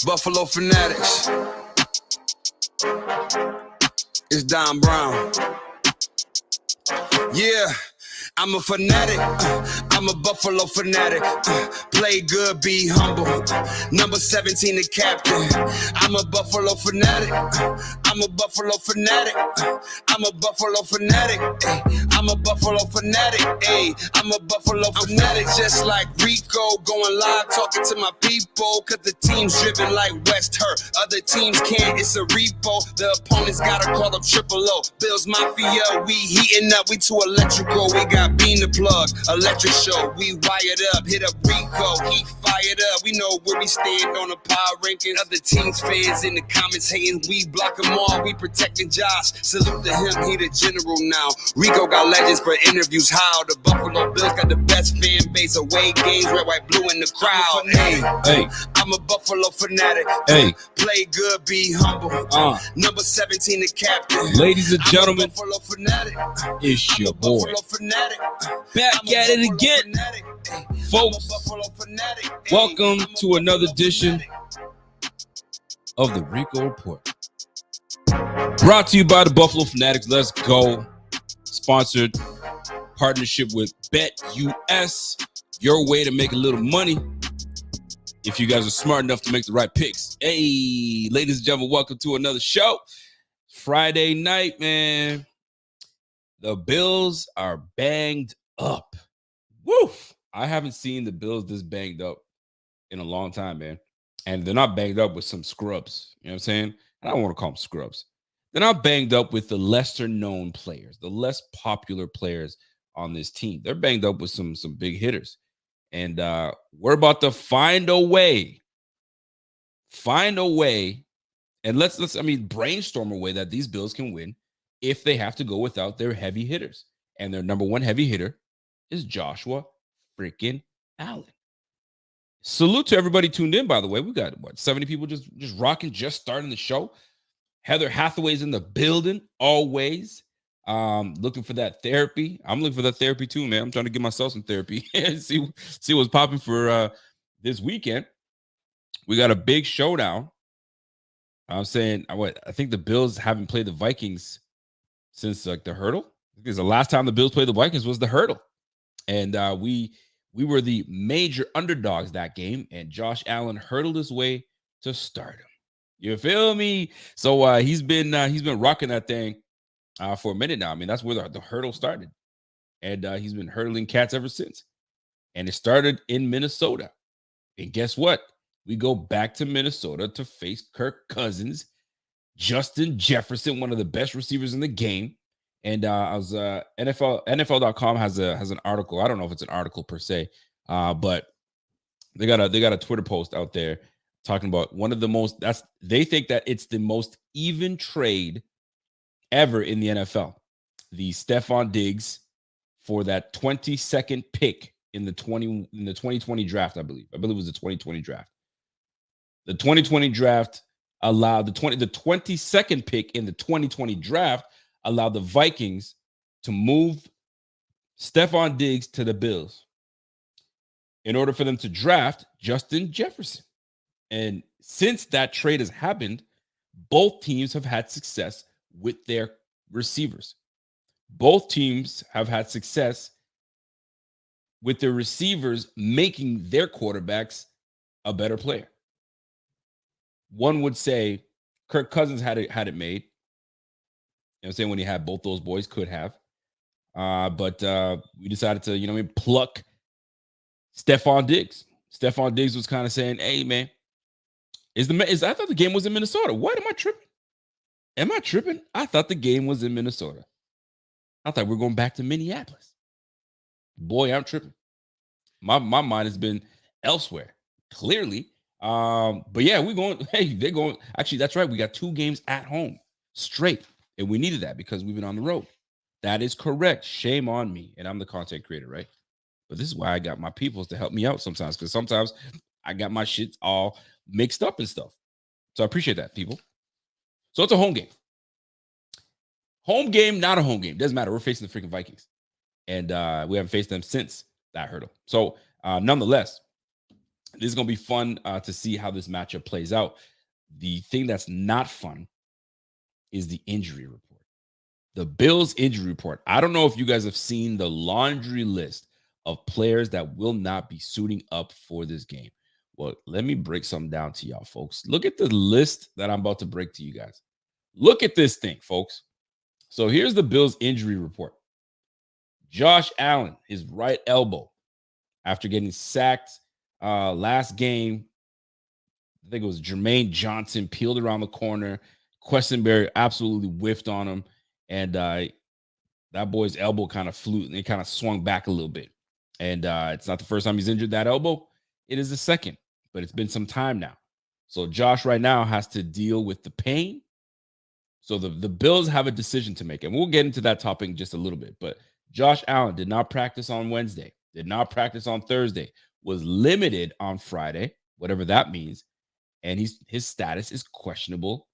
Buffalo Fanatics. It's Don Brown. Yeah, I'm a fanatic. I'm a Buffalo fanatic. Play good, be humble. Number 17, the captain. I'm a Buffalo fanatic. I'm a Buffalo fanatic. I'm a Buffalo fanatic. Ay, I'm a Buffalo fanatic. Ay, I'm a Buffalo fanatic. Just like Rico, going live, talking to my people. Cause the team's driven like West Hurt. Other teams can't, it's a repo. The opponents gotta call up Triple O. Bills Mafia, we heating up, we too electrical. We got Bean the Plug, electric show. We wired up, hit up Rico, he fired up. We know where we stand on the power ranking. Other teams fans in the comments hating, we block them all. We protecting Josh. Salute to him, he the general now. Rico got legends for interviews. How the Buffalo Bills got the best fan base. Away games, red, white, blue in the crowd. Hey, I'm a Buffalo fanatic. Hey, play good, be humble. Number 17, the captain. Ladies and gentlemen, Buffalo fanatic. It's your boy. Buffalo fanatic. Back at it again, folks. Welcome to another edition of the Rico Report. Brought to you by the Buffalo Fanatics. Let's go. Sponsored partnership with BetUS. Your way to make a little money if you guys are smart enough to make the right picks. Hey, ladies and gentlemen, welcome to another show. Friday night, man. The Bills are banged up. Woo! I haven't seen the Bills this banged up in a long time, man. And they're not banged up with some scrubs. You know what I'm saying? I don't want to call them scrubs. They're not banged up with the lesser-known players, the less popular players on this team. They're banged up with some big hitters. And we're about to find a way. And let's brainstorm a way that these Bills can win if they have to go without their heavy hitters. And their number one heavy hitter is Joshua freaking Allen. Salute to everybody tuned in, by the way. We got, 70 people just rocking, just starting the show. Heather Hathaway's in the building, always. Looking for that therapy. I'm looking for that therapy too, man. I'm trying to give myself some therapy and see what's popping for this weekend. We got a big showdown. I'm saying, I think the Bills haven't played the Vikings since like the hurdle. Because the last time the Bills played the Vikings was the hurdle. And we were the major underdogs that game. And Josh Allen hurdled his way to stardom. You feel me? So he's been rocking that thing for a minute now. I mean, that's where the hurdle started. And he's been hurdling cats ever since. And it started in Minnesota. And guess what? We go back to Minnesota to face Kirk Cousins, Justin Jefferson, one of the best receivers in the game. And NFL.com has an article. I don't know if it's an article per se, but they got a Twitter post out there talking about one of the most. They think that it's the most even trade ever in the NFL. The Stephon Diggs for that 22nd pick in the 2020 draft, I believe. I believe it was the 2020 draft. The 2020 draft allowed the 22nd pick in the 2020 draft allowed the Vikings to move Stephon Diggs to the Bills in order for them to draft Justin Jefferson. And since that trade has happened, both teams have had success with their receivers. Both teams have had success with their receivers making their quarterbacks a better player. One would say Kirk Cousins had it made. You know what I'm saying? When he had both those boys, could have. But we decided to, pluck Stephon Diggs. Stephon Diggs was kind of saying, hey, man, I thought the game was in Minnesota. What? Am I tripping? I thought the game was in Minnesota. I thought we were going back to Minneapolis. Boy, I'm tripping. My mind has been elsewhere, clearly. But yeah, we're going. Hey, they're going. Actually, that's right. We got 2 games at home straight. And we needed that because we've been on the road. That is correct. Shame on me. And I'm the content creator, right? But this is why I got my peoples to help me out sometimes. Because sometimes I got my shit all mixed up and stuff. So I appreciate that, people. So it's a home game. Home game, not a home game. Doesn't matter. We're facing the freaking Vikings. And we haven't faced them since that hurdle. So nonetheless, This is going to be fun to see how this matchup plays out. The thing that's not fun is the injury report. The Bills injury report. I don't know if you guys have seen the laundry list of players that will not be suiting up for this game. Well, let me break something down to y'all, folks. Look at the list that I'm about to break to you guys. Look at this thing, folks. So here's the Bills injury report. Josh Allen, his right elbow, after getting sacked last game. I think it was Jermaine Johnson peeled around the corner. Questenberry absolutely whiffed on him. And that boy's elbow kind of flew and it kind of swung back a little bit. And it's not the first time he's injured that elbow. It is the second, but it's been some time now. So Josh right now has to deal with the pain. So the Bills have a decision to make. And we'll get into that topic in just a little bit. But Josh Allen did not practice on Wednesday, did not practice on Thursday, was limited on Friday, whatever that means. And his status is questionable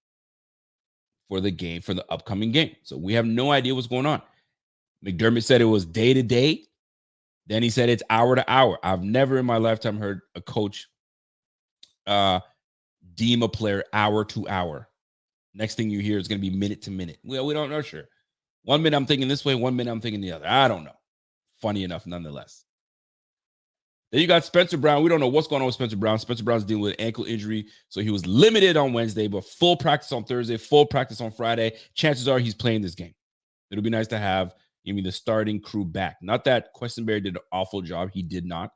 for the game, for the upcoming game. So we have no idea what's going on. McDermott said it was day to day. Then he said it's hour to hour. I've never in my lifetime heard a coach deem a player hour to hour. Next thing you hear is going to be minute to minute. Well, we don't know, sure. 1 minute I'm thinking this way, 1 minute I'm thinking the other. I don't know. Funny enough, nonetheless. Then you got Spencer Brown. We don't know what's going on with Spencer Brown. Spencer Brown's dealing with an ankle injury, so he was limited on Wednesday, but full practice on Thursday, full practice on Friday. Chances are he's playing this game. It'll be nice to have the starting crew back. Not that Questenberry did an awful job. He did not.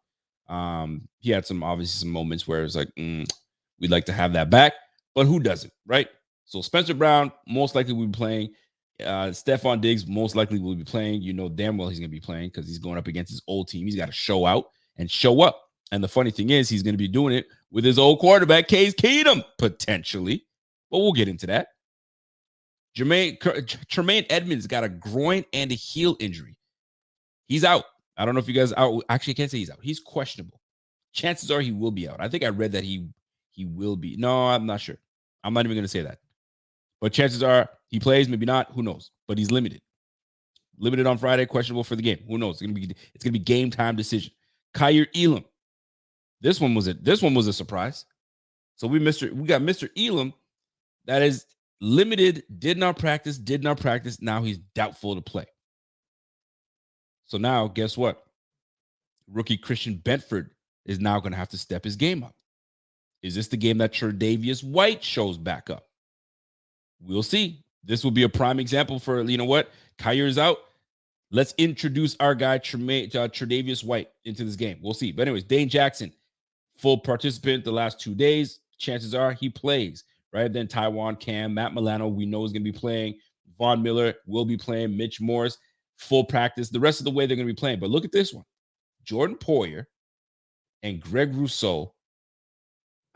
He had some moments where it was like, we'd like to have that back, but who doesn't, right? So Spencer Brown most likely will be playing. Stephon Diggs most likely will be playing. You know damn well he's going to be playing because he's going up against his old team. He's got to show out and show up. And the funny thing is, he's going to be doing it with his old quarterback, Case Keenum, potentially. But we'll get into that. Tremaine Edmonds got a groin and a heel injury. He's out. I don't know if you guys are out. Actually, I can't say he's out. He's questionable. Chances are he will be out. I think I read that he will be. No, I'm not sure. I'm not even going to say that. But chances are he plays, maybe not. Who knows? But he's limited. Limited on Friday, questionable for the game. Who knows? It's gonna be game time decision. Kyer Elam. This one was a surprise. So we got Mr. Elam that is limited, did not practice. Now he's doubtful to play. So now, guess what? Rookie Christian Benford is now going to have to step his game up. Is this the game that Tre'Davious White shows back up? We'll see. This will be a prime example for, you know what? Kyer's out. Let's introduce our guy, Tre'Davious White, into this game. We'll see. But anyways, Dane Jackson, full participant the last 2 days. Chances are he plays, right? Then Taiwan Cam, Matt Milano, we know is going to be playing. Von Miller will be playing. Mitch Morse, full practice. The rest of the way they're going to be playing. But look at this one. Jordan Poyer and Greg Rousseau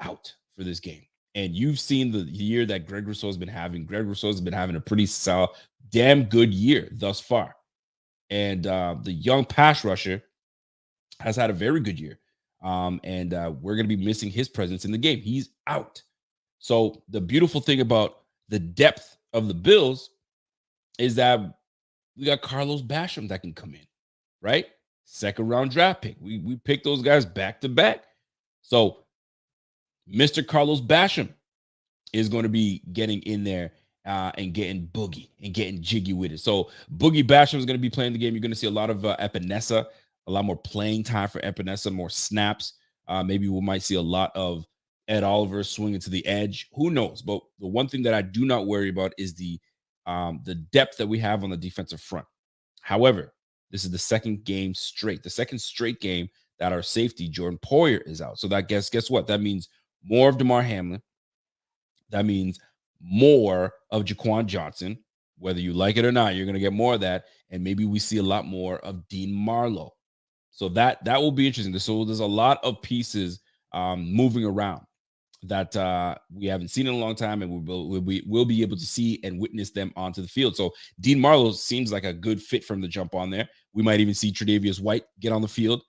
out for this game. And you've seen the year that Greg Rousseau has been having. Greg Rousseau has been having a pretty solid, damn good year thus far. And the young pass rusher has had a very good year. And we're going to be missing his presence in the game. He's out. So the beautiful thing about the depth of the Bills is that we got Carlos Basham that can come in, right? Second round draft pick. We picked those guys back to back. So Mr. Carlos Basham is going to be getting in there and getting boogie and getting jiggy with it. So Boogie Basham is going to be playing the game. You're going to see a lot of Epinesa, a lot more playing time for Epinesa, more snaps. Maybe we might see a lot of Ed Oliver swinging to the edge. Who knows? But the one thing that I do not worry about is the depth that we have on the defensive front. However, this is the second straight game that our safety, Jordan Poyer, is out. So that guess what? That means more of DeMar Hamlin. That means more of Jaquan Johnson. Whether you like it or not, you're going to get more of that. And maybe we see a lot more of Dean Marlowe. So that will be interesting. So there's a lot of pieces moving around that we haven't seen in a long time, and we'll be able to see and witness them onto the field. So Dean Marlowe seems like a good fit from the jump on there. We might even see Tre'Davious White get on the field.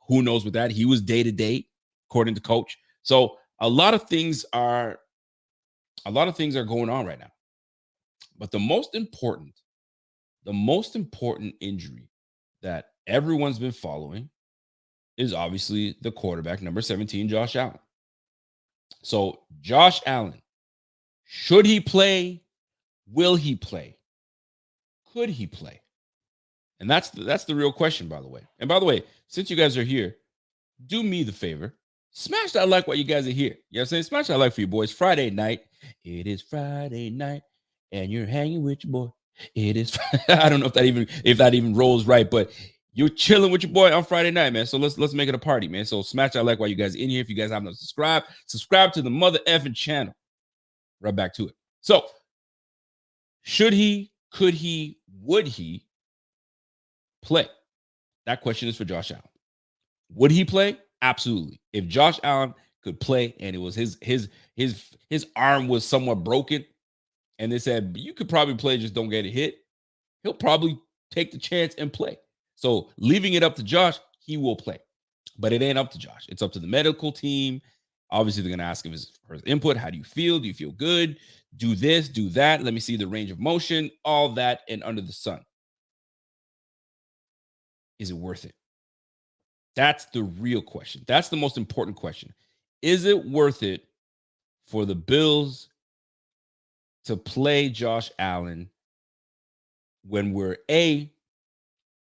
Who knows with that? He was day-to-day, according to coach. So a lot of things are going on right now. But the most important injury that everyone's been following is obviously the quarterback, number 17, Josh Allen. So Josh Allen, should he play? Will he play? Could he play? And that's the real question, by the way. And by the way, since you guys are here, do me the favor. Smash that like while you guys are here. You know what I'm saying? Smash that like for you boys. Friday night. It is Friday night. And you're hanging with your boy. It is I don't know if that even rolls right, but you're chilling with your boy on Friday night, man. So let's make it a party, man. So smash that like while you guys are in here. If you guys haven't subscribe to the mother effing channel. Right back to it. So should he, could he, would he play? That question is for Josh Allen. Would he play? Absolutely. If Josh Allen could play and it was his arm was somewhat broken and they said, you could probably play, just don't get a hit, he'll probably take the chance and play. So leaving it up to Josh, he will play. But it ain't up to Josh. It's up to the medical team. Obviously, they're going to ask him for his input. How do you feel? Do you feel good? Do this, do that. Let me see the range of motion, all that, and under the sun. Is it worth it? That's the real question. That's the most important question. Is it worth it for the Bills to play Josh Allen when we're A,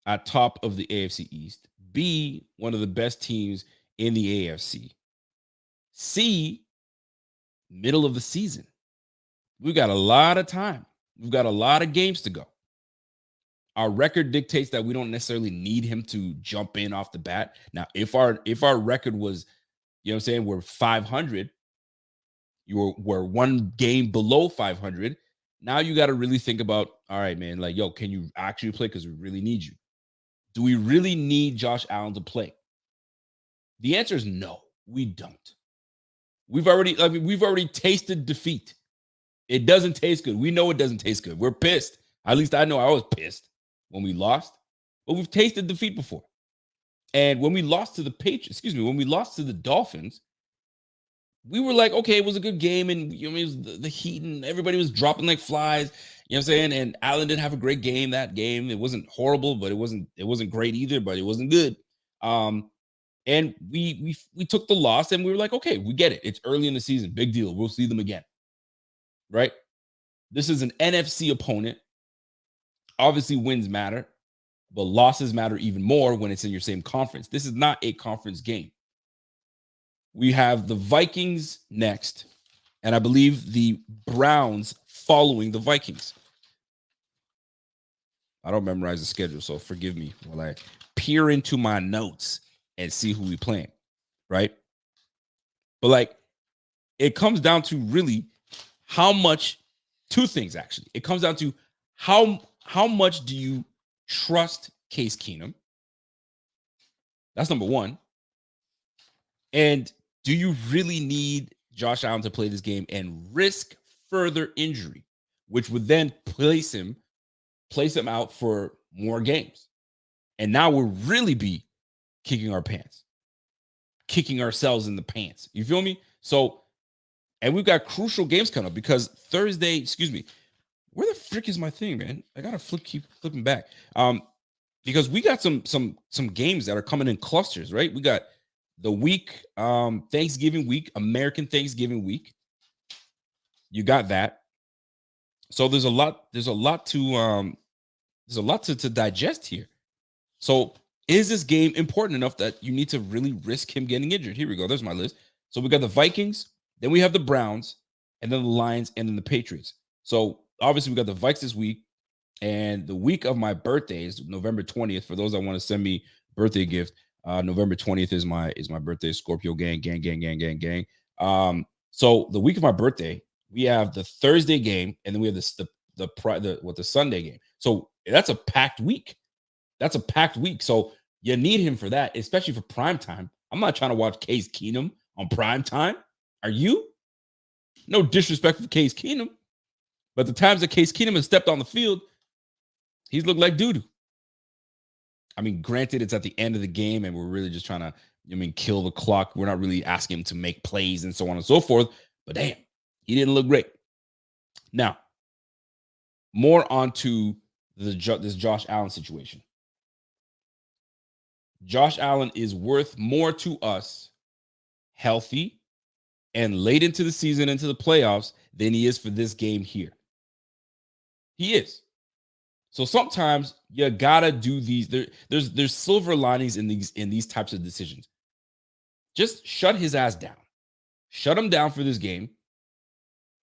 at top of the AFC East, B, one of the best teams in the AFC, C, middle of the season? We've got a lot of time. We've got a lot of games to go. Our record dictates that we don't necessarily need him to jump in off the bat. Now, if our record was, you know what I'm saying, we're 500, we're one game below 500, now you got to really think about, all right, man, like, yo, can you actually play? Because we really need you. Do we really need Josh Allen to play? The answer is no, we don't. We've already tasted defeat. It doesn't taste good. We know it doesn't taste good. We're pissed. At least I know I was pissed when we lost, but we've tasted defeat before. And when we lost to the Patriots, when we lost to the Dolphins, we were like, okay, it was a good game, and it was the heat, and everybody was dropping like flies. You know what I'm saying? And Allen didn't have a great game that game. It wasn't horrible, but it wasn't great either, but it wasn't good. And we took the loss, and we were like, okay, we get it. It's early in the season, big deal. We'll see them again, right? This is an NFC opponent. Obviously, wins matter, but losses matter even more when it's in your same conference. This is not a conference game. We have the Vikings next, and I believe the Browns following the Vikings. I don't memorize the schedule, so forgive me while I peer into my notes and see who we playing, right? But like, it comes down to really how much, two things actually. It comes down to how much do you trust Case Keenum? That's number one. And do you really need Josh Allen to play this game and risk further injury, which would then place him out for more games? And now we'll really be kicking our pants, kicking ourselves in the pants. You feel me? So, and we've got crucial games coming up because Thursday, where the frick is my thing, man? I gotta keep flipping back. Because we got some games that are coming in clusters, right? We got the week, Thanksgiving week, American Thanksgiving week. You got that. So there's a lot to digest here. So is this game important enough that you need to really risk him getting injured? Here we go. There's my list. So we got the Vikings, then we have the Browns, and then the Lions, and then the Patriots. So obviously we got the Vikes this week, and the week of my birthday is November 20th. For those that want to send me birthday gift, November 20th is my birthday. Scorpio gang. So the week of my birthday, we have the Thursday game, and then we have the Sunday game. So that's a packed week. So you need him for that, especially for prime time. I'm not trying to watch Case Keenum on prime time. Are you? No disrespect for Case Keenum, but the times that Case Keenum has stepped on the field, he's looked like doo-doo. I mean, granted, it's at the end of the game, and we're really just trying to, kill the clock. We're not really asking him to make plays and so on and so forth. But damn, he didn't look great. Now, more onto this Josh Allen situation. Josh Allen is worth more to us healthy and late into the season, into the playoffs, than he is for this game here. He is. So sometimes you gotta do these. There's silver linings in these types of decisions. Just shut his ass down. Shut him down for this game.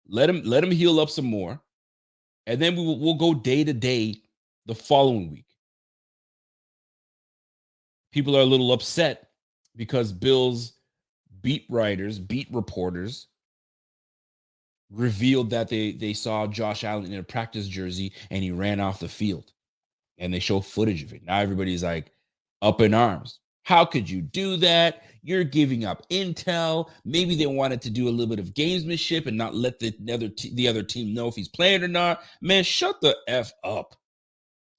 Let him heal up some more, and then we'll go day to day the following week. People are a little upset because Bills beat reporters revealed that they saw Josh Allen in a practice jersey and he ran off the field, and they show footage of it. Now everybody's like up in arms. How could you do that? You're giving up intel. Maybe they wanted to do a little bit of gamesmanship and not let the other team know if he's playing or not. Man, shut the F up.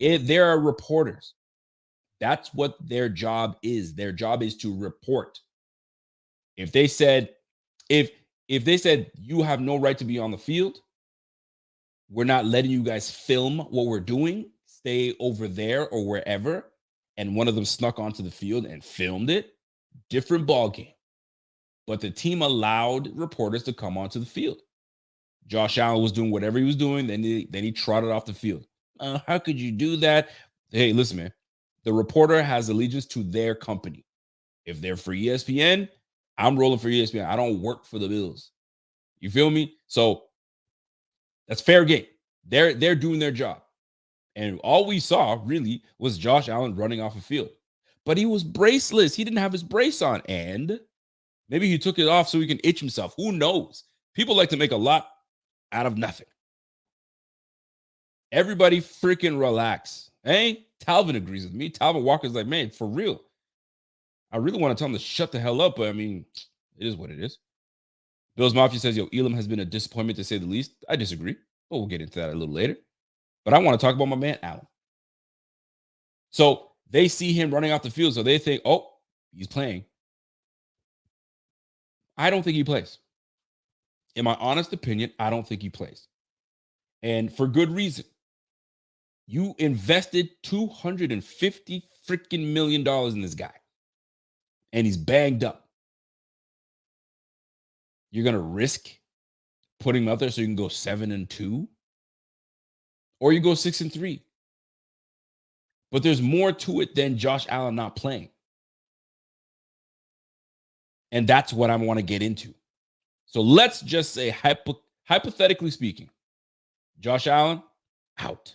There are reporters. That's what their job is. Their job is to report. If they said you have no right to be on the field, we're not letting you guys film what we're doing, stay over there or wherever, and one of them snuck onto the field and filmed it, different ball game. But the team allowed reporters to come onto the field. Josh Allen was doing whatever he was doing, then he trotted off the field. How could you do that? Hey, listen, man. The reporter has allegiance to their company. If they're for ESPN, I'm rolling for ESPN. I don't work for the Bills. You feel me? So that's fair game. They're doing their job. And all we saw really was Josh Allen running off a field. But he was braceless. He didn't have his brace on. And maybe he took it off so he can itch himself. Who knows? People like to make a lot out of nothing. Everybody freaking relax. Hey, Talvin agrees with me. Talvin Walker's like, man, for real. I really want to tell him to shut the hell up, but I mean, it is what it is. Bills Mafia says, yo, Elam has been a disappointment to say the least. I disagree, but we'll get into that a little later. But I want to talk about my man, Allen. So they see him running off the field, so they think, oh, he's playing. I don't think he plays. In my honest opinion, I don't think he plays. And for good reason. You invested $250 freaking million in this guy. And he's banged up. You're going to risk putting him out there so you can go 7-2? Or you go 6-3? But there's more to it than Josh Allen not playing. And that's what I want to get into. So let's just say, hypothetically speaking, Josh Allen, out.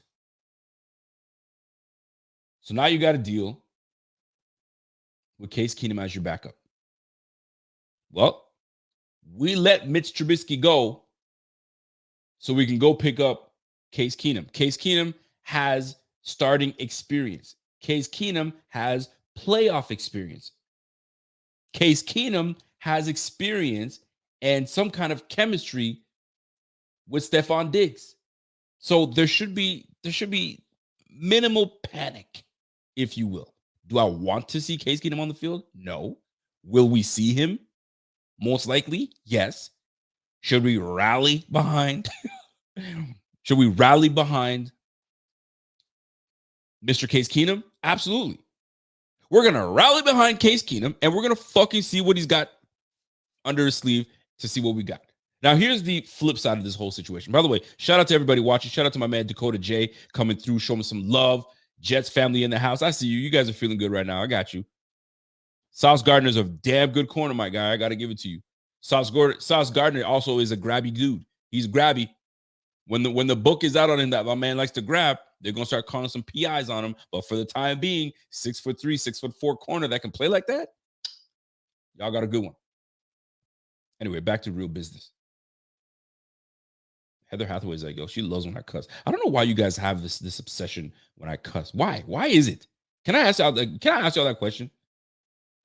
So now you got to deal with Case Keenum as your backup. Well, we let Mitch Trubisky go so we can go pick up Case Keenum. Case Keenum has starting experience. Case Keenum has playoff experience. Case Keenum has experience and some kind of chemistry with Stephon Diggs. So there should be minimal panic, if you will. Do I want to see Case Keenum on the field? No. Will we see him? Most likely, yes. Should we rally behind? Should we rally behind Mr. Case Keenum? Absolutely. We're going to rally behind Case Keenum, and we're going to fucking see what he's got under his sleeve to see what we got. Now, here's the flip side of this whole situation. By the way, shout out to everybody watching. Shout out to my man Dakota J coming through, showing me some love. Jets family in the house. I see you. You guys are feeling good right now. I got you. Sauce Gardner's a damn good corner, my guy. I got to give it to you. Sauce Gardner also is a grabby dude. He's grabby. When the book is out on him that my man likes to grab, they're going to start calling some PIs on him. But for the time being, 6'3", 6'4" corner that can play like that, y'all got a good one. Anyway, back to real business. Heather Hathaway's like, yo, she loves when I cuss. I don't know why you guys have this obsession when I cuss. Why? Why is it? Can I ask y'all that question?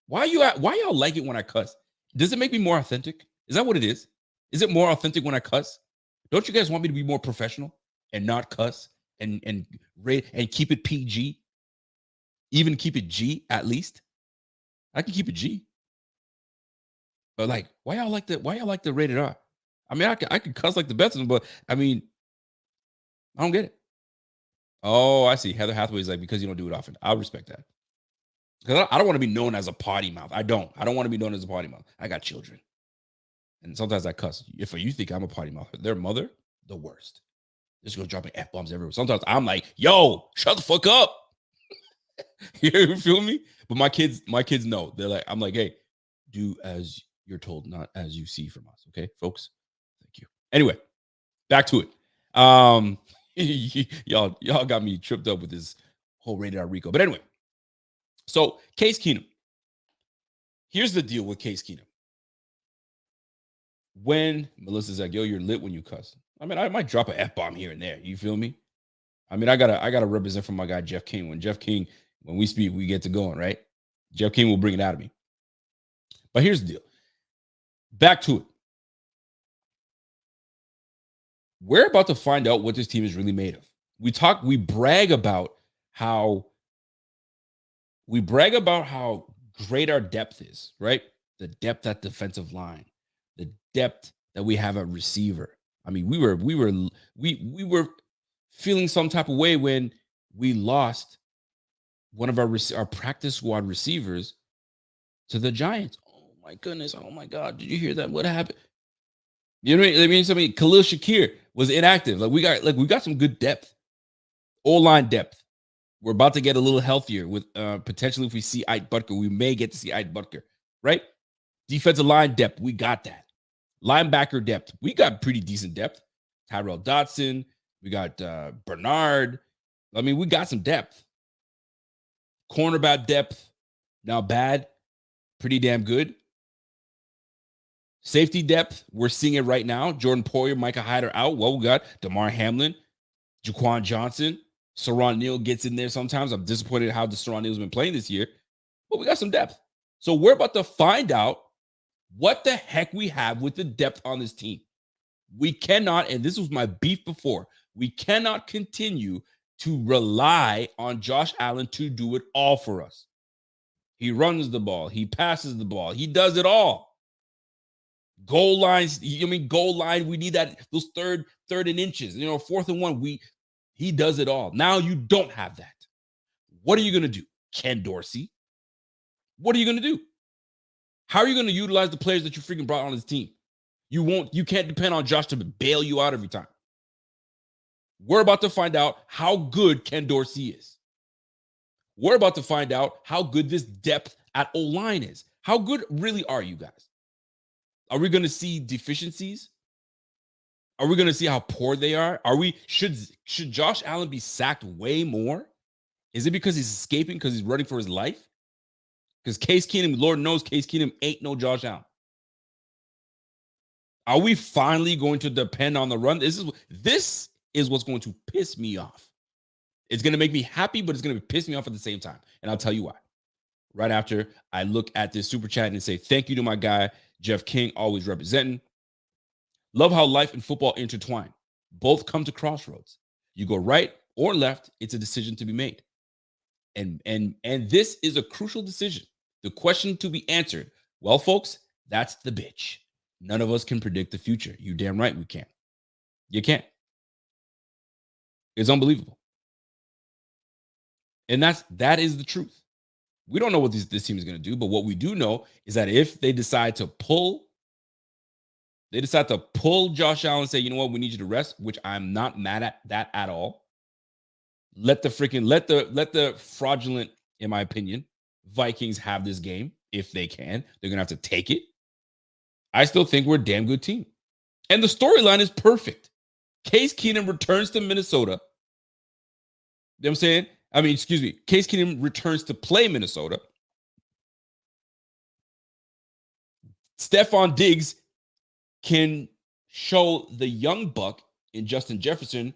Why y'all like it when I cuss? Does it make me more authentic? Is that what it is? Is it more authentic when I cuss? Don't you guys want me to be more professional and not cuss and keep it PG? Even keep it G at least? I can keep it G. But like, why y'all like the rated R? I mean, I could cuss like the best of them, but I mean, I don't get it. Oh, I see. Heather Hathaway's like, because you don't do it often. I'll respect that. Because I don't want to be known as a potty mouth. I don't want to be known as a potty mouth. I got children. And sometimes I cuss. If you think I'm a potty mouth, their mother, the worst. Just go dropping F-bombs everywhere. Sometimes I'm like, yo, shut the fuck up. You feel me? But my kids know. They're like, I'm like, hey, do as you're told, not as you see from us. Okay, folks? Thank you. Anyway, back to it. Y'all got me tripped up with this whole Rated R Rico. But anyway, so Case Keenum. Here's the deal with Case Keenum. When Melissa's like, yo, you're lit when you cuss. I mean, I might drop an F-bomb here and there. You feel me? I mean, I gotta represent for my guy Jeff King. When we speak, we get to going, right? Jeff King will bring it out of me. But here's the deal. Back to it. We're about to find out what this team is really made of. We brag about how great our depth is, right? The depth at defensive line, the depth that we have at receiver. I mean, we were feeling some type of way when we lost one of our practice squad receivers to the Giants. Oh my goodness! Oh my God! Did you hear that? What happened? You know what I mean? Somebody, Khalil Shakir was inactive. We got some good depth, O-line depth. We're about to get a little healthier with potentially if we see Ike Butker, we may get to see Ike Butker, right? Defensive line depth, we got that. Linebacker depth, we got pretty decent depth. Tyrell Dotson, we got Bernard. I mean, we got some depth. Cornerback depth, now bad, pretty damn good. Safety depth, we're seeing it right now. Jordan Poyer, Micah Hyde are out. Well, we got DeMar Hamlin, Jaquan Johnson. Saron Neal gets in there sometimes. I'm disappointed how Saron Neal's been playing this year. But we got some depth. So we're about to find out what the heck we have with the depth on this team. We cannot, and this was my beef before, we cannot continue to rely on Josh Allen to do it all for us. He runs the ball. He passes the ball. He does it all. Goal lines, goal line, we need that, those third and inches, 4th and 1, he does it all. Now you don't have that. What are you going to do? Ken Dorsey? What are you going to do? How are you going to utilize the players that you freaking brought on this team? You can't depend on Josh to bail you out every time. We're about to find out how good Ken Dorsey is. We're about to find out how good this depth at O-line is. How good really are you guys? Are we going to see deficiencies? Are we going to see how poor they are? Should Josh Allen be sacked way more? Is it because he's escaping because he's running for his life? Because Case Keenum, Lord knows Case Keenum ain't no Josh Allen. Are we finally going to depend on the run? This is what's going to piss me off. It's going to make me happy, but it's going to piss me off at the same time. And I'll tell you why. Right after I look at this super chat and say thank you to my guy, Jeff King, always representing. Love how life and football intertwine. Both come to crossroads. You go right or left, it's a decision to be made. And this is a crucial decision. The question to be answered. Well, folks, that's the bitch. None of us can predict the future. You damn right we can't. You can't. It's unbelievable. And that is the truth. We don't know what this team is going to do, but what we do know is that if they decide to pull Josh Allen and say, you know what, we need you to rest, which I'm not mad at that at all. Let the fraudulent, in my opinion, Vikings have this game if they can. They're gonna have to take it. I still think we're a damn good team. And the storyline is perfect. Case Keenum returns to Minnesota. You know what I'm saying? Case Keenum returns to play Minnesota. Stephon Diggs can show the young buck in Justin Jefferson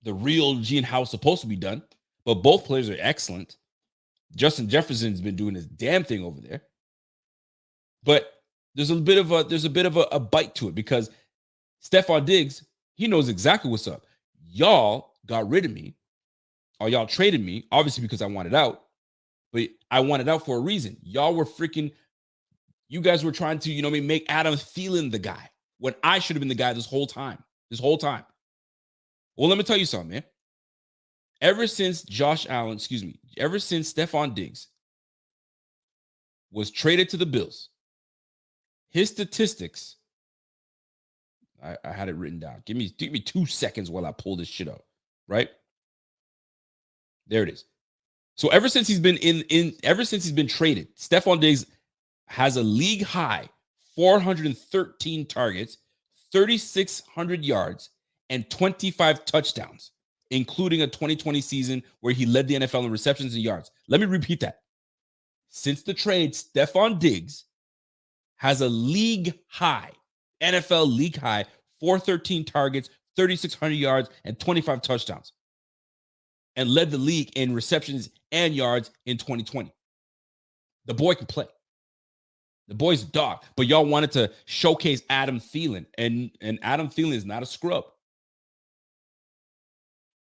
the real Gene how it's supposed to be done. But both players are excellent. Justin Jefferson's been doing his damn thing over there. But there's a bit of a bite to it because Stephon Diggs, he knows exactly what's up. Y'all got rid of me, or y'all traded me, obviously because I wanted out. But I wanted out for a reason. Y'all were you guys were trying to, make Adam Thielen the guy when I should have been the guy this whole time. Well, let me tell you something, man. Ever since Stephon Diggs was traded to the Bills. His statistics, I had it written down. Give me 2 seconds while I pull this shit up. Right? There it is. So ever since he's been ever since he's been traded, Stephon Diggs has a league high 413 targets, 3,600 yards, and 25 touchdowns, including a 2020 season where he led the NFL in receptions and yards. Let me repeat that. Since the trade, Stephon Diggs has a league high, NFL league high, 413 targets, 3,600 yards, and 25 touchdowns, and led the league in receptions and yards in 2020. The boy can play. The boy's a dog, but y'all wanted to showcase Adam Thielen, and Adam Thielen is not a scrub.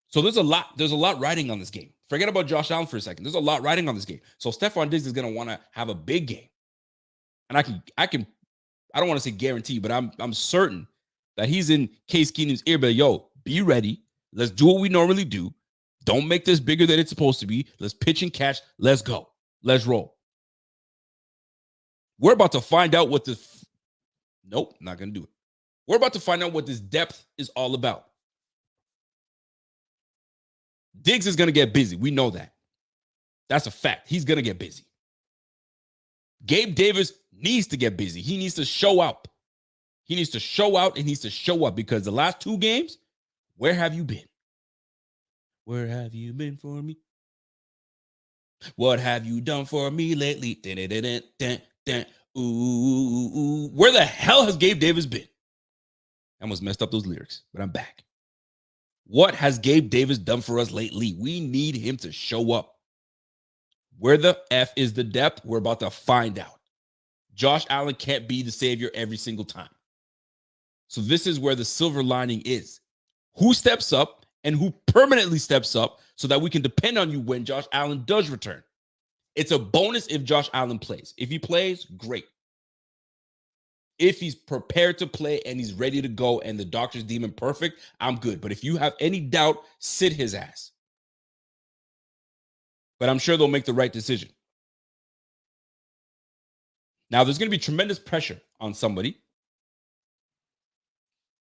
So there's a lot riding on this game. Forget about Josh Allen for a second. There's a lot riding on this game. So Stephon Diggs is going to want to have a big game. And I don't want to say guarantee, but I'm certain that he's in Case Keenum's ear, but yo, be ready. Let's do what we normally do. Don't make this bigger than it's supposed to be. Let's pitch and catch. Let's go. Let's roll. We're about to find out what this... Nope, not going to do it. We're about to find out what this depth is all about. Diggs is going to get busy. We know that. That's a fact. He's going to get busy. Gabe Davis needs to get busy. He needs to show up. He needs to show out and needs to show up, because the last 2 games, where have you been? Where have you been for me? What have you done for me lately? Ooh. Where the hell has Gabe Davis been? I almost messed up those lyrics, but I'm back. What has Gabe Davis done for us lately? We need him to show up. Where the F is the depth? We're about to find out. Josh Allen can't be the savior every single time. So this is where the silver lining is. Who steps up and who permanently steps up so that we can depend on you when Josh Allen does return. It's a bonus if Josh Allen plays. If he plays, great. If he's prepared to play and he's ready to go and the doctors deem him perfect, I'm good. But if you have any doubt, sit his ass. But I'm sure they'll make the right decision. Now, there's going to be tremendous pressure on somebody.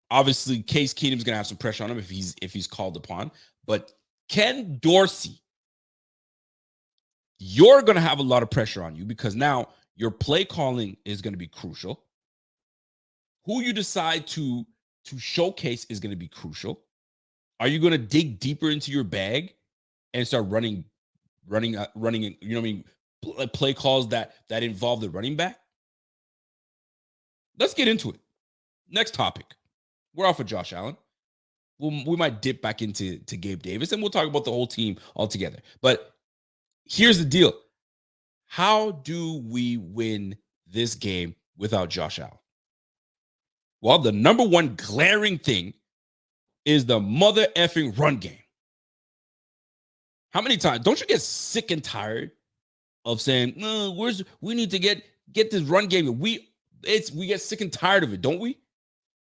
Obviously, Case Keenum's going to have some pressure on him if he's called upon. But Ken Dorsey, you're going to have a lot of pressure on you, because now your play calling is going to be crucial. Who you decide to showcase is going to be crucial. Are you going to dig deeper into your bag and start running, you know what I mean, play calls that involve the running back? Let's get into it. Next topic. We're off of Josh Allen. We might dip back into Gabe Davis, and we'll talk about the whole team altogether. But here's the deal. How do we win this game without Josh Allen? Well, the number one glaring thing is the mother effing run game. How many times? Don't you get sick and tired of saying, no, we need to get this run game? We get sick and tired of it, don't we?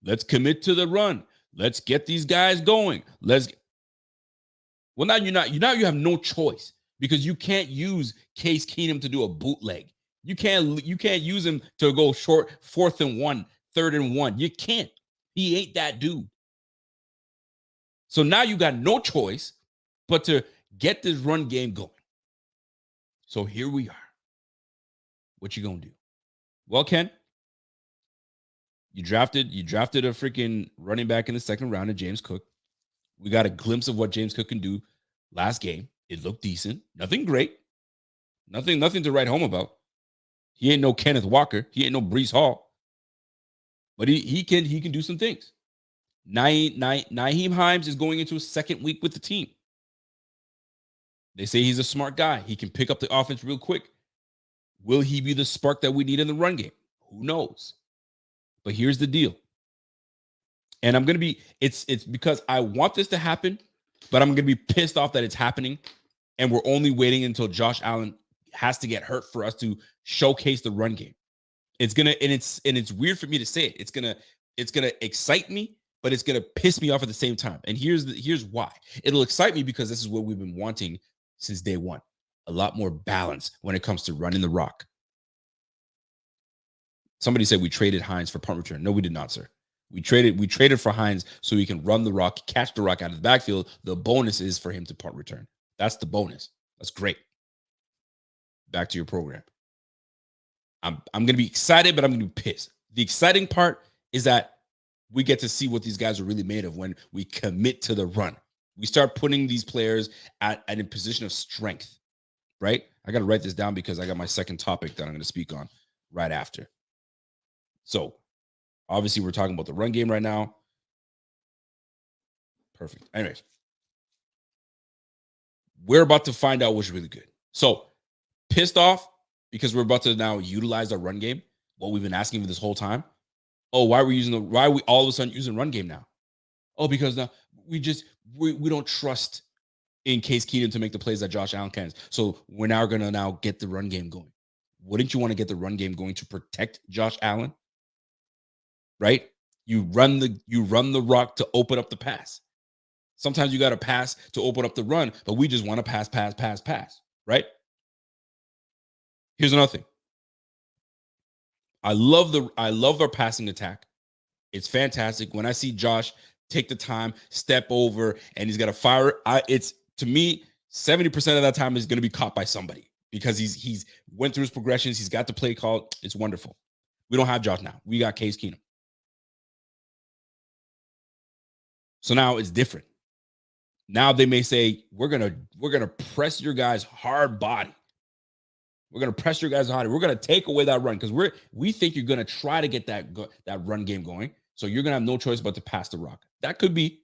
Let's commit to the run. Let's get these guys going. Well, now you have no choice, because you can't use Case Keenum to do a bootleg. You can't use him to go short 4th and 1, 3rd and 1. You can't. He ain't that dude. So now you got no choice but to get this run game going. So here we are. What you gonna do? Well, Ken, you drafted a freaking running back in the 2nd round of James Cook. We got a glimpse of what James Cook can do last game. It looked decent. Nothing great. Nothing to write home about. He ain't no Kenneth Walker. He ain't no Breece Hall. But he can do some things. Nyheim Hines is going into his 2nd week with the team. They say he's a smart guy. He can pick up the offense real quick. Will he be the spark that we need in the run game? Who knows? But here's the deal. And I'm going to be, it's because I want this to happen, but I'm going to be pissed off that it's happening. And we're only waiting until Josh Allen has to get hurt for us to showcase the run game. It's weird for me to say it. It's gonna excite me, but it's gonna piss me off at the same time. And here's why. It'll excite me because this is what we've been wanting since day one. A lot more balance when it comes to running the rock. Somebody said we traded Hines for punt return. No, we did not, sir. We traded for Hines so he can run the rock, catch the rock out of the backfield. The bonus is for him to punt return. That's the bonus. That's great. Back to your program. I'm going to be excited, but I'm going to be pissed. The exciting part is that we get to see what these guys are really made of when we commit to the run. We start putting these players at a position of strength, right? I got to write this down because I got my second topic that I'm going to speak on right after. So, obviously, we're talking about the run game right now. Perfect. Anyways, we're about to find out what's really good. So, pissed off because we're about to now utilize our run game, what we've been asking for this whole time. Oh, why are we all of a sudden using run game now? Oh, because now we don't trust in Case Keenum to make the plays that Josh Allen can. So we're now going to get the run game going. Wouldn't you want to get the run game going to protect Josh Allen? Right? You run the rock to open up the pass. Sometimes you got to pass to open up the run, but we just want to pass, right? Here's another thing. I love our passing attack. It's fantastic. When I see Josh take the time, step over, and he's got to fire, it's, to me, 70% of that time is going to be caught by somebody because he's went through his progressions. He's got the play called. It's wonderful. We don't have Josh now. We got Case Keenum. So now it's different. Now they may say, we're gonna press your guys hard body. We're gonna press your guys hard. We're gonna take away that run because we think you're gonna try to get that run game going. So you're gonna have no choice but to pass the rock. That could be.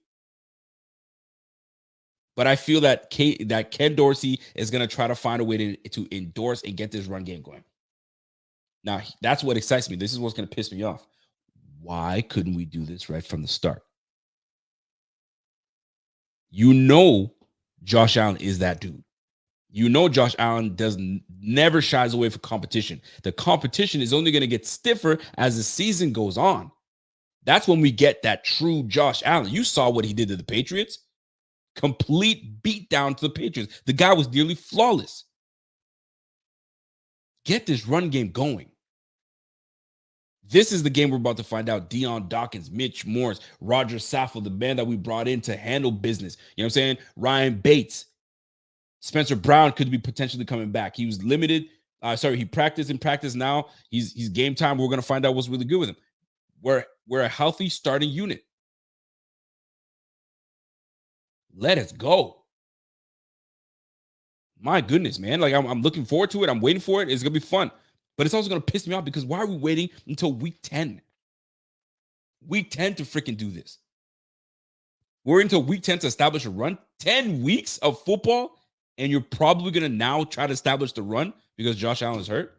But I feel that Ken Dorsey is gonna try to find a way to endorse and get this run game going. Now that's what excites me. This is what's gonna piss me off. Why couldn't we do this right from the start? You know, Josh Allen is that dude. You know, Josh Allen never shies away from competition. The competition is only going to get stiffer as the season goes on. That's when we get that true Josh Allen. You saw what he did to the Patriots. Complete beatdown to the Patriots. The guy was nearly flawless. Get this run game going. This is the game we're about to find out. Deion Dawkins, Mitch Morse, Roger Saffold, the man that we brought in to handle business. You know what I'm saying? Ryan Bates. Spencer Brown could be potentially coming back. He was limited. He practiced in practice now. He's game time. We're going to find out what's really good with him. We're a healthy starting unit. Let us go. My goodness, man. Like, I'm looking forward to it. I'm waiting for it. It's going to be fun. But it's also going to piss me off because why are we waiting until week 10? Week 10 to freaking do this. We're until week 10 to establish a run. 10 weeks of football, and you're probably going to now try to establish the run because Josh Allen is hurt?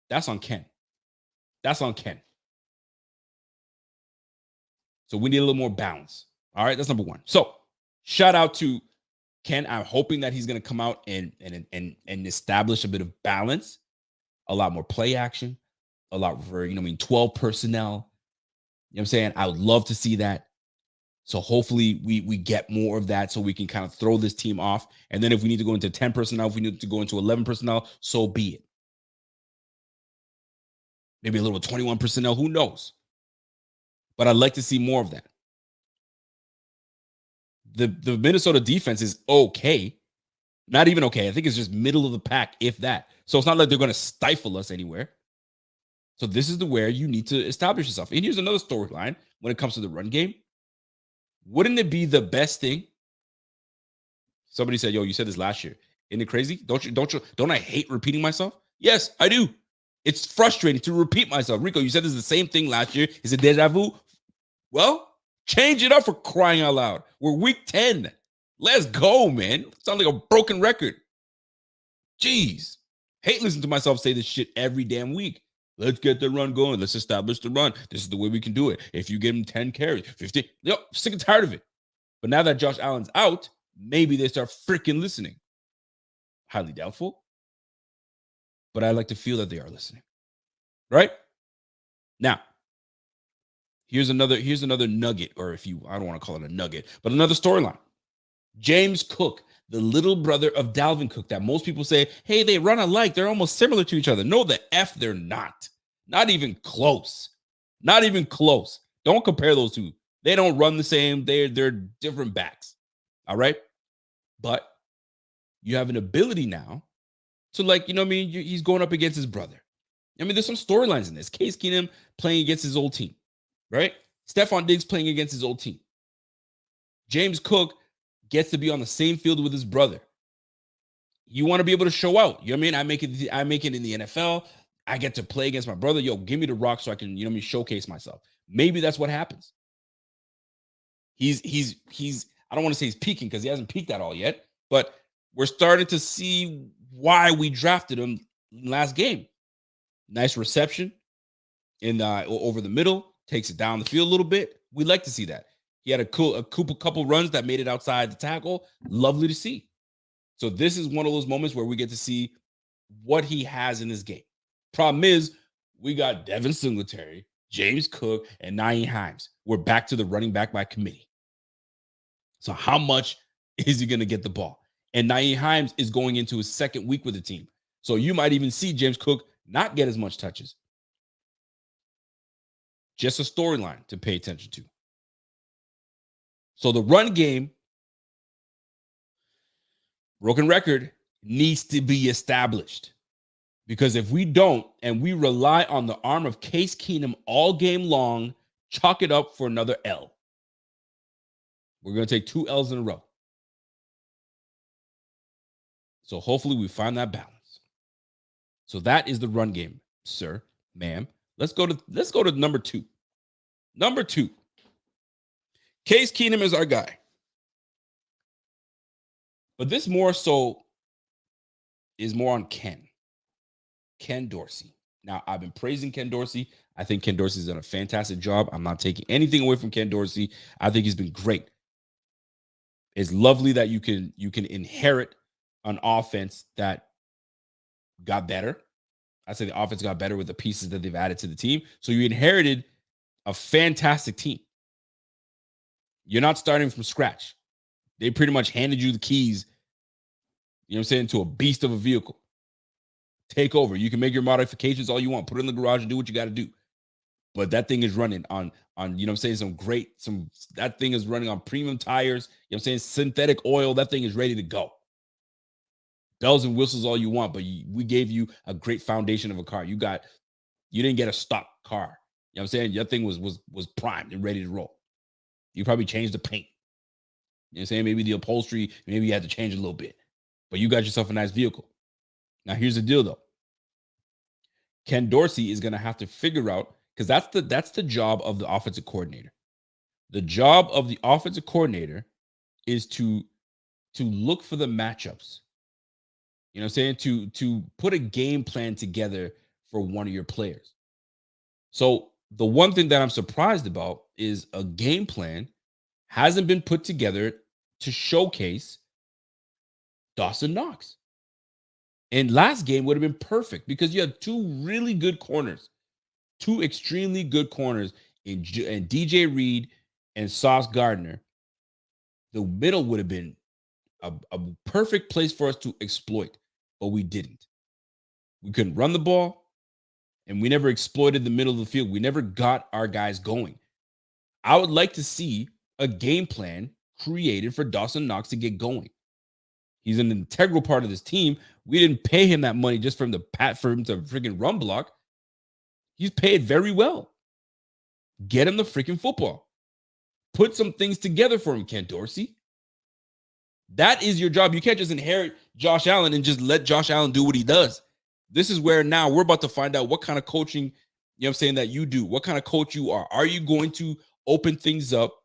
That's on Ken. That's on Ken. So we need a little more balance. All right, that's number one. So shout out to Ken. I'm hoping that he's going to come out and establish a bit of balance. A lot more play action, a lot for, 12 personnel. You know what I'm saying? I would love to see that. So hopefully we get more of that so we can kind of throw this team off. And then if we need to go into 10 personnel, if we need to go into 11 personnel, so be it. Maybe a little 21 personnel, who knows? But I'd like to see more of that. The Minnesota defense is okay. Not even okay. I think it's just middle of the pack, if that. So it's not like they're going to stifle us anywhere. So this is where you need to establish yourself. And here's another storyline when it comes to the run game. Wouldn't it be the best thing? Somebody said, yo, you said this last year. Isn't it crazy? Don't I hate repeating myself? Yes, I do. It's frustrating to repeat myself. Rico, you said this is the same thing last year. Is it deja vu? Well, change it up for crying out loud. We're week 10. Let's go, man. Sound like a broken record. Jeez. Hate listening to myself say this shit every damn week. Let's get the run going. Let's establish the run. This is the way we can do it. If you give him 10 carries, 15, sick and tired of it. But now that Josh Allen's out, maybe they start freaking listening. Highly doubtful. But I like to feel that they are listening. Right? Now, here's another nugget, or I don't want to call it a nugget, but another storyline. James Cook, the little brother of Dalvin Cook, that most people say, hey, they run alike. They're almost similar to each other. No, the F, they're not. Not even close. Not even close. Don't compare those two. They don't run the same. They're different backs. All right. But you have an ability now to, like, you know what I mean? He's going up against his brother. I mean, there's some storylines in this. Case Keenum playing against his old team, right? Stephon Diggs playing against his old team. James Cook gets to be on the same field with his brother. You want to be able to show out. You know what I mean? I make it in the NFL. I get to play against my brother. Yo, give me the rock so I can, you know what I mean, showcase myself. Maybe that's what happens. He's I don't want to say he's peaking because he hasn't peaked at all yet, but we're starting to see why we drafted him last game. Nice reception in over the middle, takes it down the field a little bit. We like to see that. He had a couple runs that made it outside the tackle. Lovely to see. So this is one of those moments where we get to see what he has in this game. Problem is, we got Devin Singletary, James Cook, and Nyheim Hines. We're back to the running back by committee. So how much is he going to get the ball? And Nyheim Hines is going into his second week with the team. So you might even see James Cook not get as much touches. Just a storyline to pay attention to. So the run game, broken record, needs to be established. Because if we don't, and we rely on the arm of Case Keenum all game long, chalk it up for another L. We're going to take 2 L's in a row. So hopefully we find that balance. So that is the run game, sir, ma'am. Let's go to number 2. Number 2. Case Keenum is our guy. But this more so is more on Ken Dorsey. Now, I've been praising Ken Dorsey. I think Ken Dorsey's done a fantastic job. I'm not taking anything away from Ken Dorsey. I think he's been great. It's lovely that you can inherit an offense that got better. I say the offense got better with the pieces that they've added to the team. So you inherited a fantastic team. You're not starting from scratch. They pretty much handed you the keys, you know what I'm saying, to a beast of a vehicle. Take over. You can make your modifications all you want. Put it in the garage and do what you got to do. But that thing is running on you know what I'm saying, that thing is running on premium tires, you know what I'm saying, synthetic oil. That thing is ready to go. Bells and whistles all you want, but we gave you a great foundation of a car. You didn't get a stock car. You know what I'm saying? Your thing was primed and ready to roll. You probably changed the paint. You know what I'm saying? Maybe the upholstery, maybe you had to change a little bit. But you got yourself a nice vehicle. Now, here's the deal, though. Ken Dorsey is going to have to figure out, because that's the job of the offensive coordinator. The job of the offensive coordinator is to look for the matchups. You know what I'm saying? To put a game plan together for one of your players. So the one thing that I'm surprised about is a game plan hasn't been put together to showcase Dawson Knox. And last game would have been perfect because you had 2 really good corners, 2 extremely good corners in DJ Reed and Sauce Gardner. The middle would have been a perfect place for us to exploit, but we didn't. We couldn't run the ball, and we never exploited the middle of the field. We never got our guys going. I would like to see a game plan created for Dawson Knox to get going. He's an integral part of this team. We didn't pay him that money just for him to freaking run block. He's paid very well. Get him the freaking football. Put some things together for him, Ken Dorsey. That is your job. You can't just inherit Josh Allen and just let Josh Allen do what he does. This is where now we're about to find out what kind of coaching, you know what I'm saying, that you do, what kind of coach you are. Are you going to open things up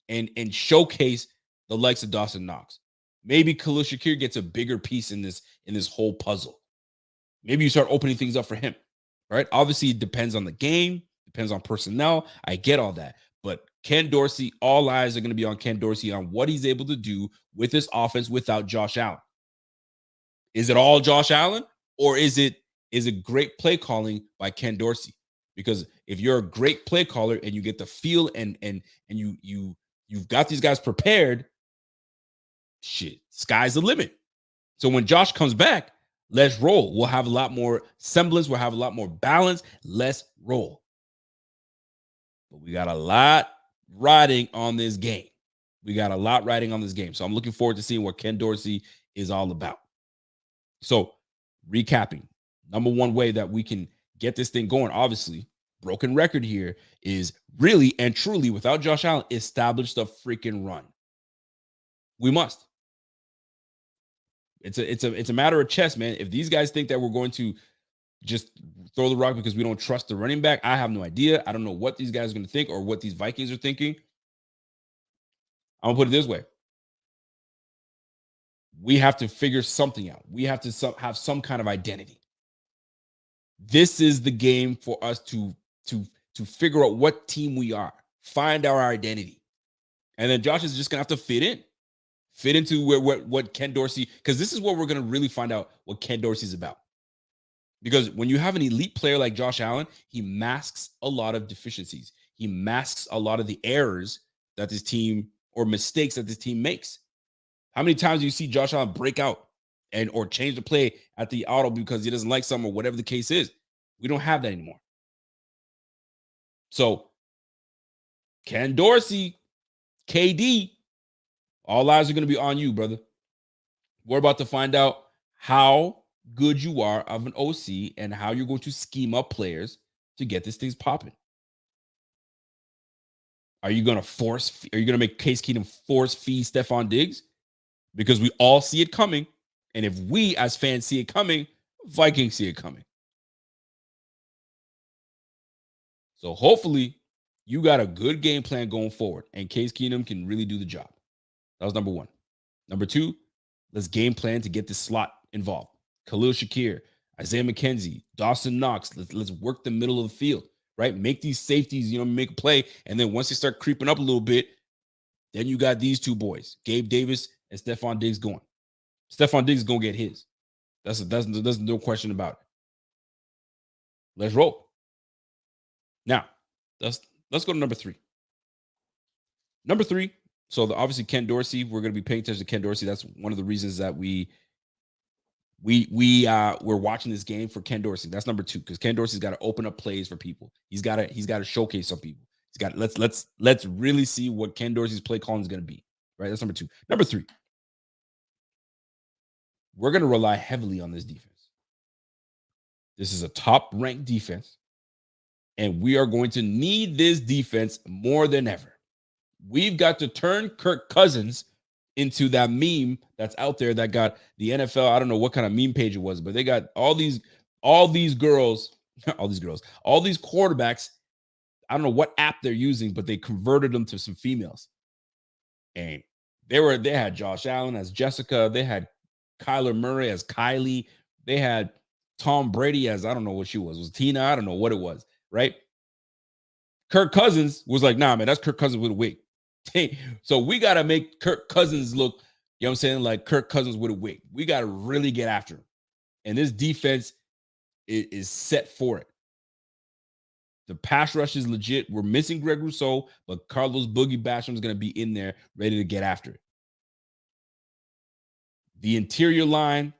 and showcase the likes of Dawson Knox? Maybe Khalil Shakir gets a bigger piece in this whole puzzle. Maybe you start opening things up for him, right? Obviously, it depends on the game, depends on personnel. I get all that. But Ken Dorsey, all eyes are going to be on Ken Dorsey on what he's able to do with this offense without Josh Allen. Is it all Josh Allen, or is it great play calling by Ken Dorsey? Because if you're a great play caller and you get the feel and you've got these guys prepared, shit, sky's the limit. So when Josh comes back, Let's roll. We'll have a lot more semblance. We'll have a lot more balance. Let's roll. But we got a lot riding on this game. So I'm looking forward to seeing what Ken Dorsey is all about. So, recapping, number one way that we can get this thing going, obviously, broken record here, is really and truly, without Josh Allen, establish the freaking run. We must. It's a matter of chess, man. If these guys think that we're going to just throw the rock because we don't trust the running back, I have no idea. I don't know what these guys are going to think or what these Vikings are thinking. I'm going to put it this way. We have to figure something out. We have to have some kind of identity. This is the game for us to figure out what team we are, find our identity. And then Josh is just going to have to fit into what Ken Dorsey, because this is what we're going to really find out what Ken Dorsey's about. Because when you have an elite player like Josh Allen, he masks a lot of deficiencies. He masks a lot of the errors that this team, or mistakes that this team makes. How many times do you see Josh Allen break out or change the play at the auto because he doesn't like something or whatever the case is? We don't have that anymore. So Ken Dorsey, KD, all eyes are going to be on you, brother. We're about to find out how good you are of an OC and how you're going to scheme up players to get this thing popping. Are you going to make Case Keenum force feed Stephon Diggs? Because we all see it coming. And if we as fans see it coming, Vikings see it coming. So hopefully you got a good game plan going forward and Case Keenum can really do the job. That was number one. Number two, let's game plan to get this slot involved. Khalil Shakir, Isaiah McKenzie, Dawson Knox. Let's work the middle of the field, right? Make these safeties, make a play. And then once they start creeping up a little bit, then you got these two boys, Gabe Davis and Stephon Diggs going. Stephon Diggs is going to get his. That's no question about it. Let's roll. Now, let's go to number three. Number three, so obviously Ken Dorsey, we're going to be paying attention to Ken Dorsey. That's one of the reasons that we're watching this game for Ken Dorsey. That's number two, because Ken Dorsey's got to open up plays for people. He's got to showcase some people. Let's really see what Ken Dorsey's play calling is going to be. Right? That's number two. Number three, we're going to rely heavily on this defense. This is a top-ranked defense, and we are going to need this defense more than ever. We've got to turn Kirk Cousins into that meme that's out there that got the NFL. I don't know what kind of meme page it was, but they got all these girls, all these quarterbacks. I don't know what app they're using, but they converted them to some females. And they had Josh Allen as Jessica. They had Kyler Murray as Kylie. They had Tom Brady as, I don't know what she was Tina. I don't know what it was, right? Kirk Cousins was like, nah, man, that's Kirk Cousins with a wig. So we got to make Kirk Cousins look, you know what I'm saying, like Kirk Cousins with a wig. We got to really get after him. And this defense is set for it. The pass rush is legit. We're missing Greg Rousseau, but Carlos Boogie Basham is going to be in there ready to get after it. The interior line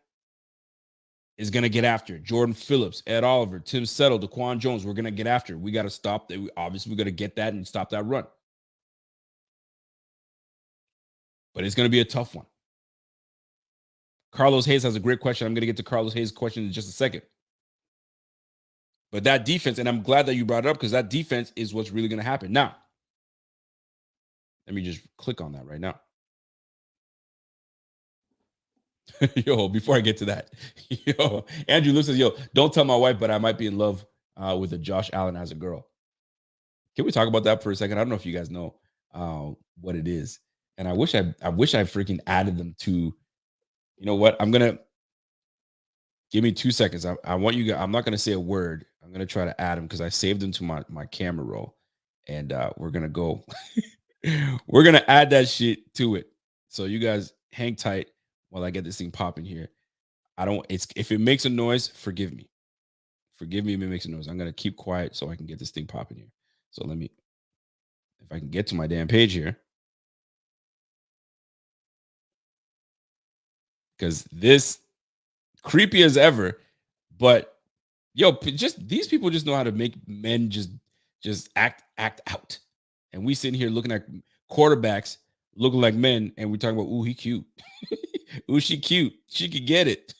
is going to get after it. Jordan Phillips, Ed Oliver, Tim Settle, Daquan Jones, we're going to get after it. We got to stop that. Obviously, we got to get that and stop that run. But it's going to be a tough one. Carlos Hayes has a great question. I'm going to get to Carlos Hayes' question in just a second. But that defense, and I'm glad that you brought it up, because that defense is what's really going to happen. Now, let me just click on that right now. Yo, before I get to that, Andrew Luke says, don't tell my wife, but I might be in love with a Josh Allen as a girl. Can we talk about that for a second? I don't know if you guys know what it is. And I wish I freaking added them to, you know what? Give me 2 seconds. I want you guys, I'm not going to say a word. I'm going to try to add them because I saved them to my camera roll. And we're going to go, we're going to add that shit to it. So you guys hang tight while I get this thing popping here. If it makes a noise, forgive me. Forgive me if it makes a noise. I'm going to keep quiet so I can get this thing popping here. So if I can get to my damn page here. Because this creepy as ever. But yo, just these people just know how to make men just act out. And we sitting here looking at quarterbacks looking like men, and we're talking about, ooh, he cute. Ooh, she cute. She could get it.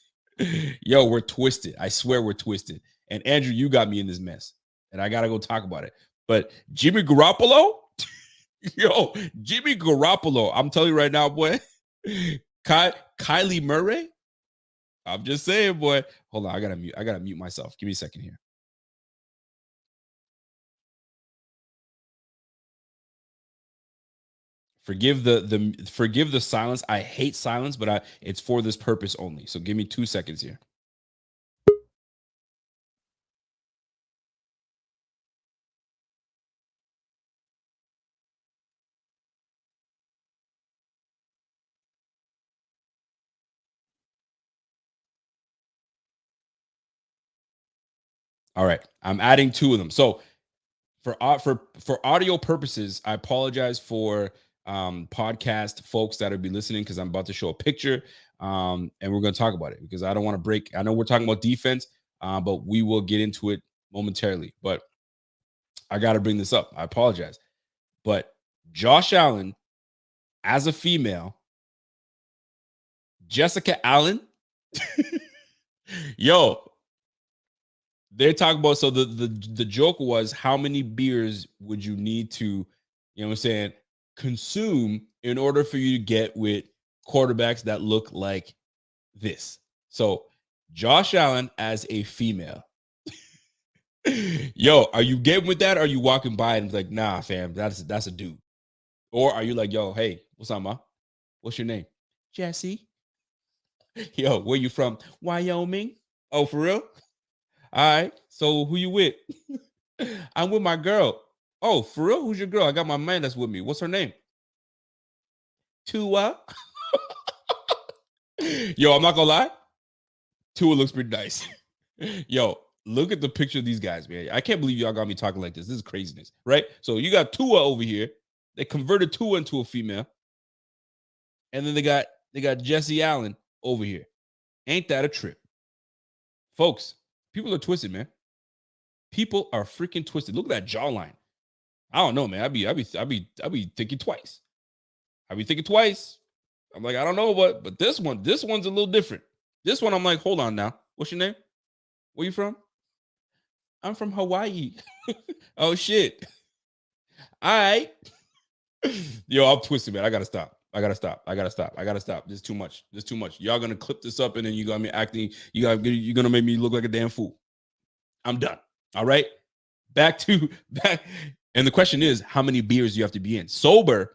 Yo, we're twisted. I swear we're twisted. And Andrew, you got me in this mess. And I gotta go talk about it. But Jimmy Garoppolo, yo, Jimmy Garoppolo, I'm telling you right now, boy. Kylie Murray. I'm just saying, boy. Hold on, I gotta mute myself. Give me a second here. Forgive the silence. I hate silence, but it's for this purpose only. So give me 2 seconds here. All right, I'm adding 2 of them. So for audio purposes, I apologize for podcast folks that'll be listening because I'm about to show a picture, and we're going to talk about it because I don't want to break. I know we're talking about defense, but we will get into it momentarily. But I got to bring this up. I apologize, but Josh Allen as a female, Jessica Allen, yo, they're talking about. So the joke was, how many beers would you need to, you know what I'm saying, consume in order for you to get with quarterbacks that look like this? So Josh Allen as a female. Yo, are you getting with that? Or are you walking by and like, nah, fam, that's a dude? Or are you like, yo, hey, what's up, ma? What's your name? Jesse. Yo, where you from? Wyoming. Oh, for real? All right. So who you with? I'm with my girl. Oh, for real? Who's your girl? I got my man that's with me. What's her name? Tua. Yo, I'm not gonna lie. Tua looks pretty nice. Yo, look at the picture of these guys, man. I can't believe y'all got me talking like this. This is craziness, right? So you got Tua over here. They converted Tua into a female, and then they got Jesse Allen over here. Ain't that a trip, folks? People are twisted, man. People are freaking twisted. Look at that jawline. I don't know, man. I'd be thinking twice. I'd be thinking twice. I'm like, I don't know, but this one's a little different. This one, I'm like, hold on now. What's your name? Where you from? I'm from Hawaii. Oh shit. All right. Yo, I'm twisted, man. I gotta stop. This is too much. Y'all gonna clip this up and then you got me acting. You're gonna make me look like a damn fool. I'm done. All right. Back. And the question is, how many beers do you have to be in? Sober,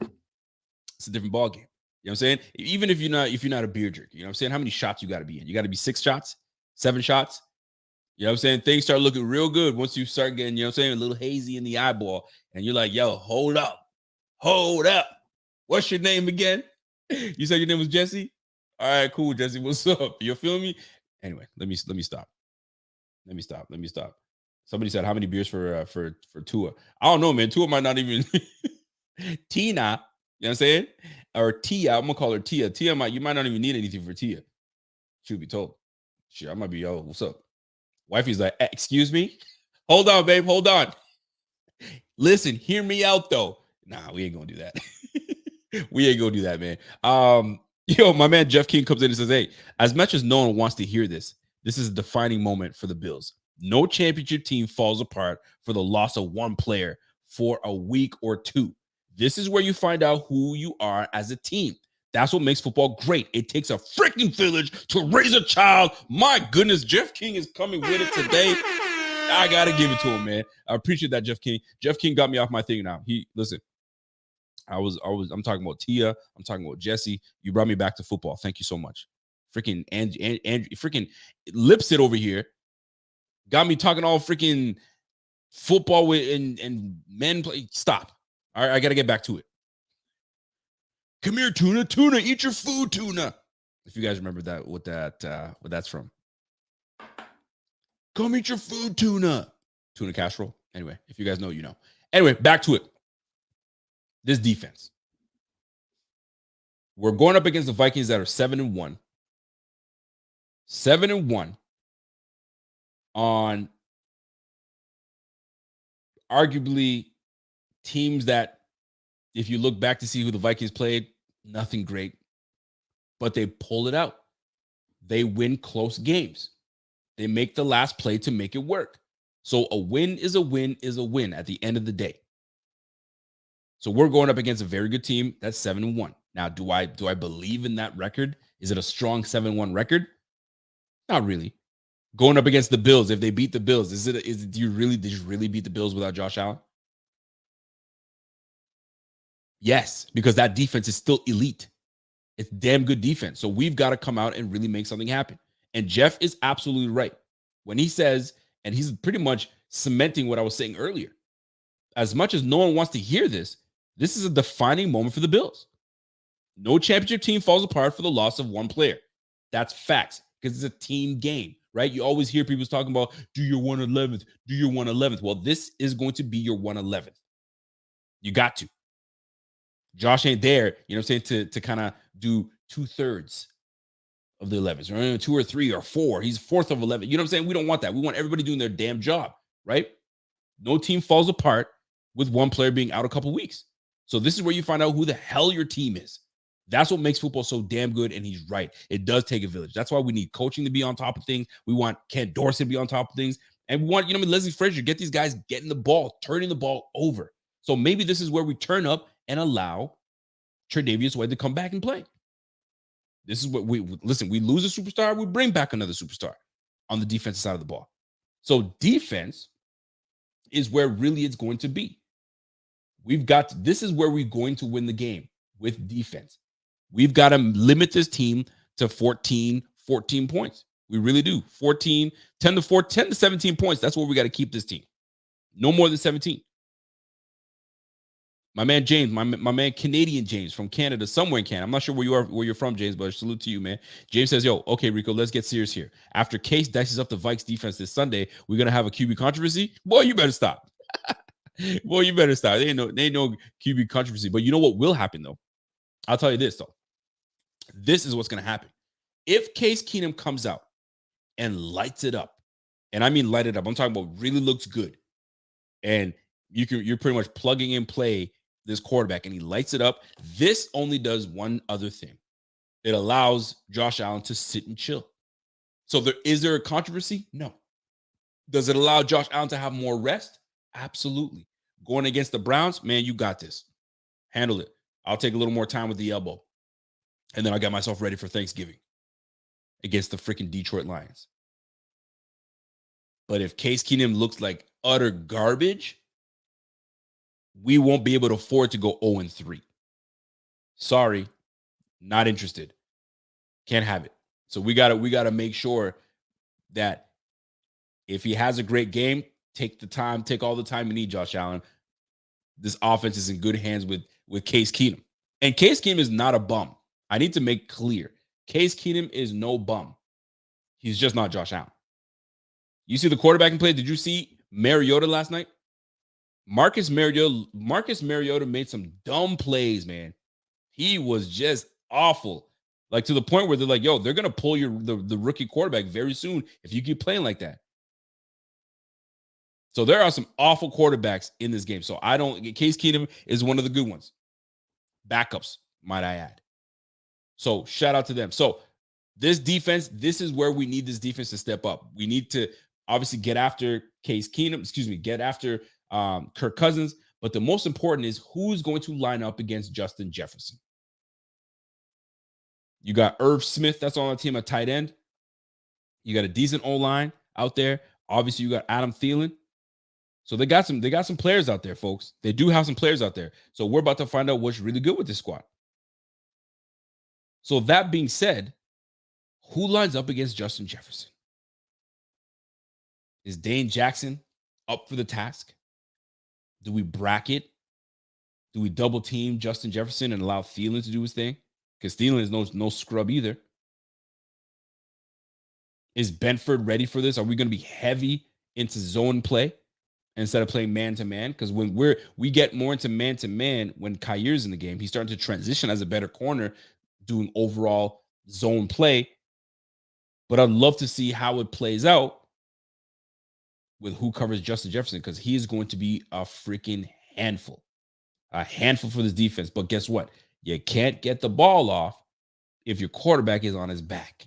it's a different ballgame. You know what I'm saying? Even if you're not a beer drinker, you know what I'm saying? How many shots you got to be in? You got to be 6 shots, 7 shots. You know what I'm saying? Things start looking real good once you start getting, you know what I'm saying, a little hazy in the eyeball. And you're like, yo, hold up. What's your name again? You said your name was Jesse? All right, cool, Jesse. What's up? You feel me? Anyway, let me stop. Let me stop. Somebody said, how many beers for Tua? I don't know, man. Tua might not even Tina, you know what I'm saying? Or Tia. I'm gonna call her Tia. You might not even need anything for Tia. Should be told. Shit, I might be, yo, what's up? Wifey's like, excuse me? Hold on, babe. Hold on. Listen, hear me out though. Nah, we ain't gonna do that. We ain't gonna do that, man. Yo, my man Jeff King comes in and says, hey, as much as no one wants to hear this, this is a defining moment for the Bills. No championship team falls apart for the loss of one player for a week or two. This is where you find out who you are as a team. That's what makes football great. It takes a freaking village to raise a child. My goodness, Jeff King is coming with it today. I gotta give it to him, man. I appreciate that, Jeff King. Jeff King got me off my thing now. Listen. I'm talking about Tia. I'm talking about Jesse. You brought me back to football. Thank you so much. Freaking and freaking Lipsit over here got me talking all freaking football with and men play. Stop. All right, I got to get back to it. Come here, tuna, eat your food, tuna. If you guys remember that, what that's from. Come eat your food, tuna casserole. Anyway, if you guys know, you know. Anyway, back to it. This defense. We're going up against the Vikings that are 7-1. 7-1 on arguably teams that, if you look back to see who the Vikings played, nothing great, but they pull it out. They win close games. They make the last play to make it work. So a win is a win is a win at the end of the day. So we're going up against a very good team that's 7-1. Now, do I believe in that record? Is it a strong 7-1 record? Not really. Going up against the Bills, if they beat the Bills, did you really beat the Bills without Josh Allen? Yes, because that defense is still elite. It's damn good defense. So we've got to come out and really make something happen. And Jeff is absolutely right when he says, and he's pretty much cementing what I was saying earlier. As much as no one wants to hear this, this is a defining moment for the Bills. No championship team falls apart for the loss of one player. That's facts, because it's a team game, right? You always hear people talking about, do your 111th, do your 111th. Well, this is going to be your 111th. You got to. Josh ain't there, you know what I'm saying, to kind of do 2/3 of the 11s, or 2 or 3 or 4. He's 4th of 11. You know what I'm saying? We don't want that. We want everybody doing their damn job, right? No team falls apart with one player being out a couple weeks. So this is where you find out who the hell your team is. That's what makes football so damn good, and he's right. It does take a village. That's why we need coaching to be on top of things. We want Ken Dorsey to be on top of things. And we want, Leslie Frazier, get these guys getting the ball, turning the ball over. So maybe this is where we turn up and allow Tre'Davious White to come back and play. This is what we lose a superstar, we bring back another superstar on the defensive side of the ball. So defense is where really it's going to be. This is where we're going to win the game, with defense. We've got to limit this team to 14 points. We really do. 10 to 17 points. That's where we got to keep this team. No more than 17. My man James, my man Canadian James from Canada, somewhere in Canada. I'm not sure where you're from, James, but salute to you, man. James says, yo, okay, Rico, let's get serious here. After Case dices up the Vikes defense this Sunday, we're going to have a QB controversy? Boy, you better stop. Boy, you better stop. They ain't no QB controversy. But you know what will happen, though? I'll tell you this, though. This is what's going to happen. If Case Keenum comes out and lights it up, and I mean light it up, I'm talking about really looks good, and you're pretty much plugging in play this quarterback, and he lights it up, this only does one other thing. It allows Josh Allen to sit and chill. So is there a controversy? No. Does it allow Josh Allen to have more rest? Absolutely. Going against the Browns, man, you got this. Handle it. I'll take a little more time with the elbow. And then I got myself ready for Thanksgiving against the freaking Detroit Lions. But if Case Keenum looks like utter garbage, we won't be able to afford to go 0-3. Sorry, not interested. Can't have it. So we gotta make sure that if he has a great game, take all the time you need, Josh Allen. This offense is in good hands with Case Keenum. And Case Keenum is not a bum. I need to make clear. Case Keenum is no bum. He's just not Josh Allen. You see the quarterbacking play? Did you see Mariota last night? Marcus Mariota made some dumb plays, man. He was just awful. Like, to the point where they're like, yo, they're going to pull the rookie quarterback very soon if you keep playing like that. So there are some awful quarterbacks in this game. So Case Keenum is one of the good ones. Backups, might I add. So shout out to them. So this defense, this is where we need this defense to step up. We need to obviously get after get after Kirk Cousins. But the most important is who's going to line up against Justin Jefferson. You got Irv Smith, that's on the team at tight end. You got a decent O-line out there. Obviously, you got Adam Thielen. So they got some players out there, folks. They do have some players out there. So we're about to find out what's really good with this squad. So that being said, who lines up against Justin Jefferson? Is Dane Jackson up for the task? Do we bracket? Do we double team Justin Jefferson and allow Thielen to do his thing? Because Thielen is no scrub either. Is Benford ready for this? Are we going to be heavy into zone play instead of playing man-to-man? Because when we get more into man-to-man, when Kyrie's in the game, he's starting to transition as a better corner, doing overall zone play. But I'd love to see how it plays out with who covers Justin Jefferson, because he is going to be a freaking handful. A handful for this defense. But guess what? You can't get the ball off if your quarterback is on his back.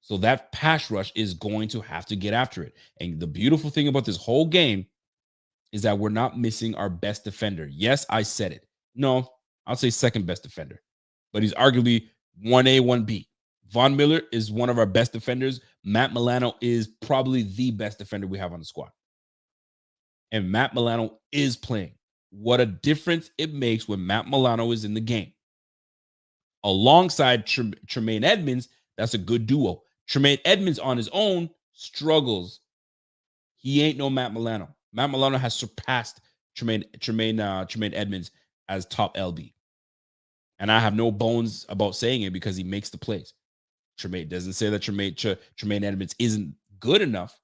So that pass rush is going to have to get after it. And the beautiful thing about this whole game is that we're not missing our best defender. Yes, I said it. No, I'll say second best defender. But he's arguably 1A, 1B. Von Miller is one of our best defenders. Matt Milano is probably the best defender we have on the squad. And Matt Milano is playing. What a difference it makes when Matt Milano is in the game. Alongside Tremaine Edmonds, that's a good duo. Tremaine Edmonds on his own struggles. He ain't no Matt Milano. Matt Milano has surpassed Tremaine Edmonds as top LB. And I have no bones about saying it because he makes the plays. Tremaine doesn't say that Tremaine Edmonds isn't good enough,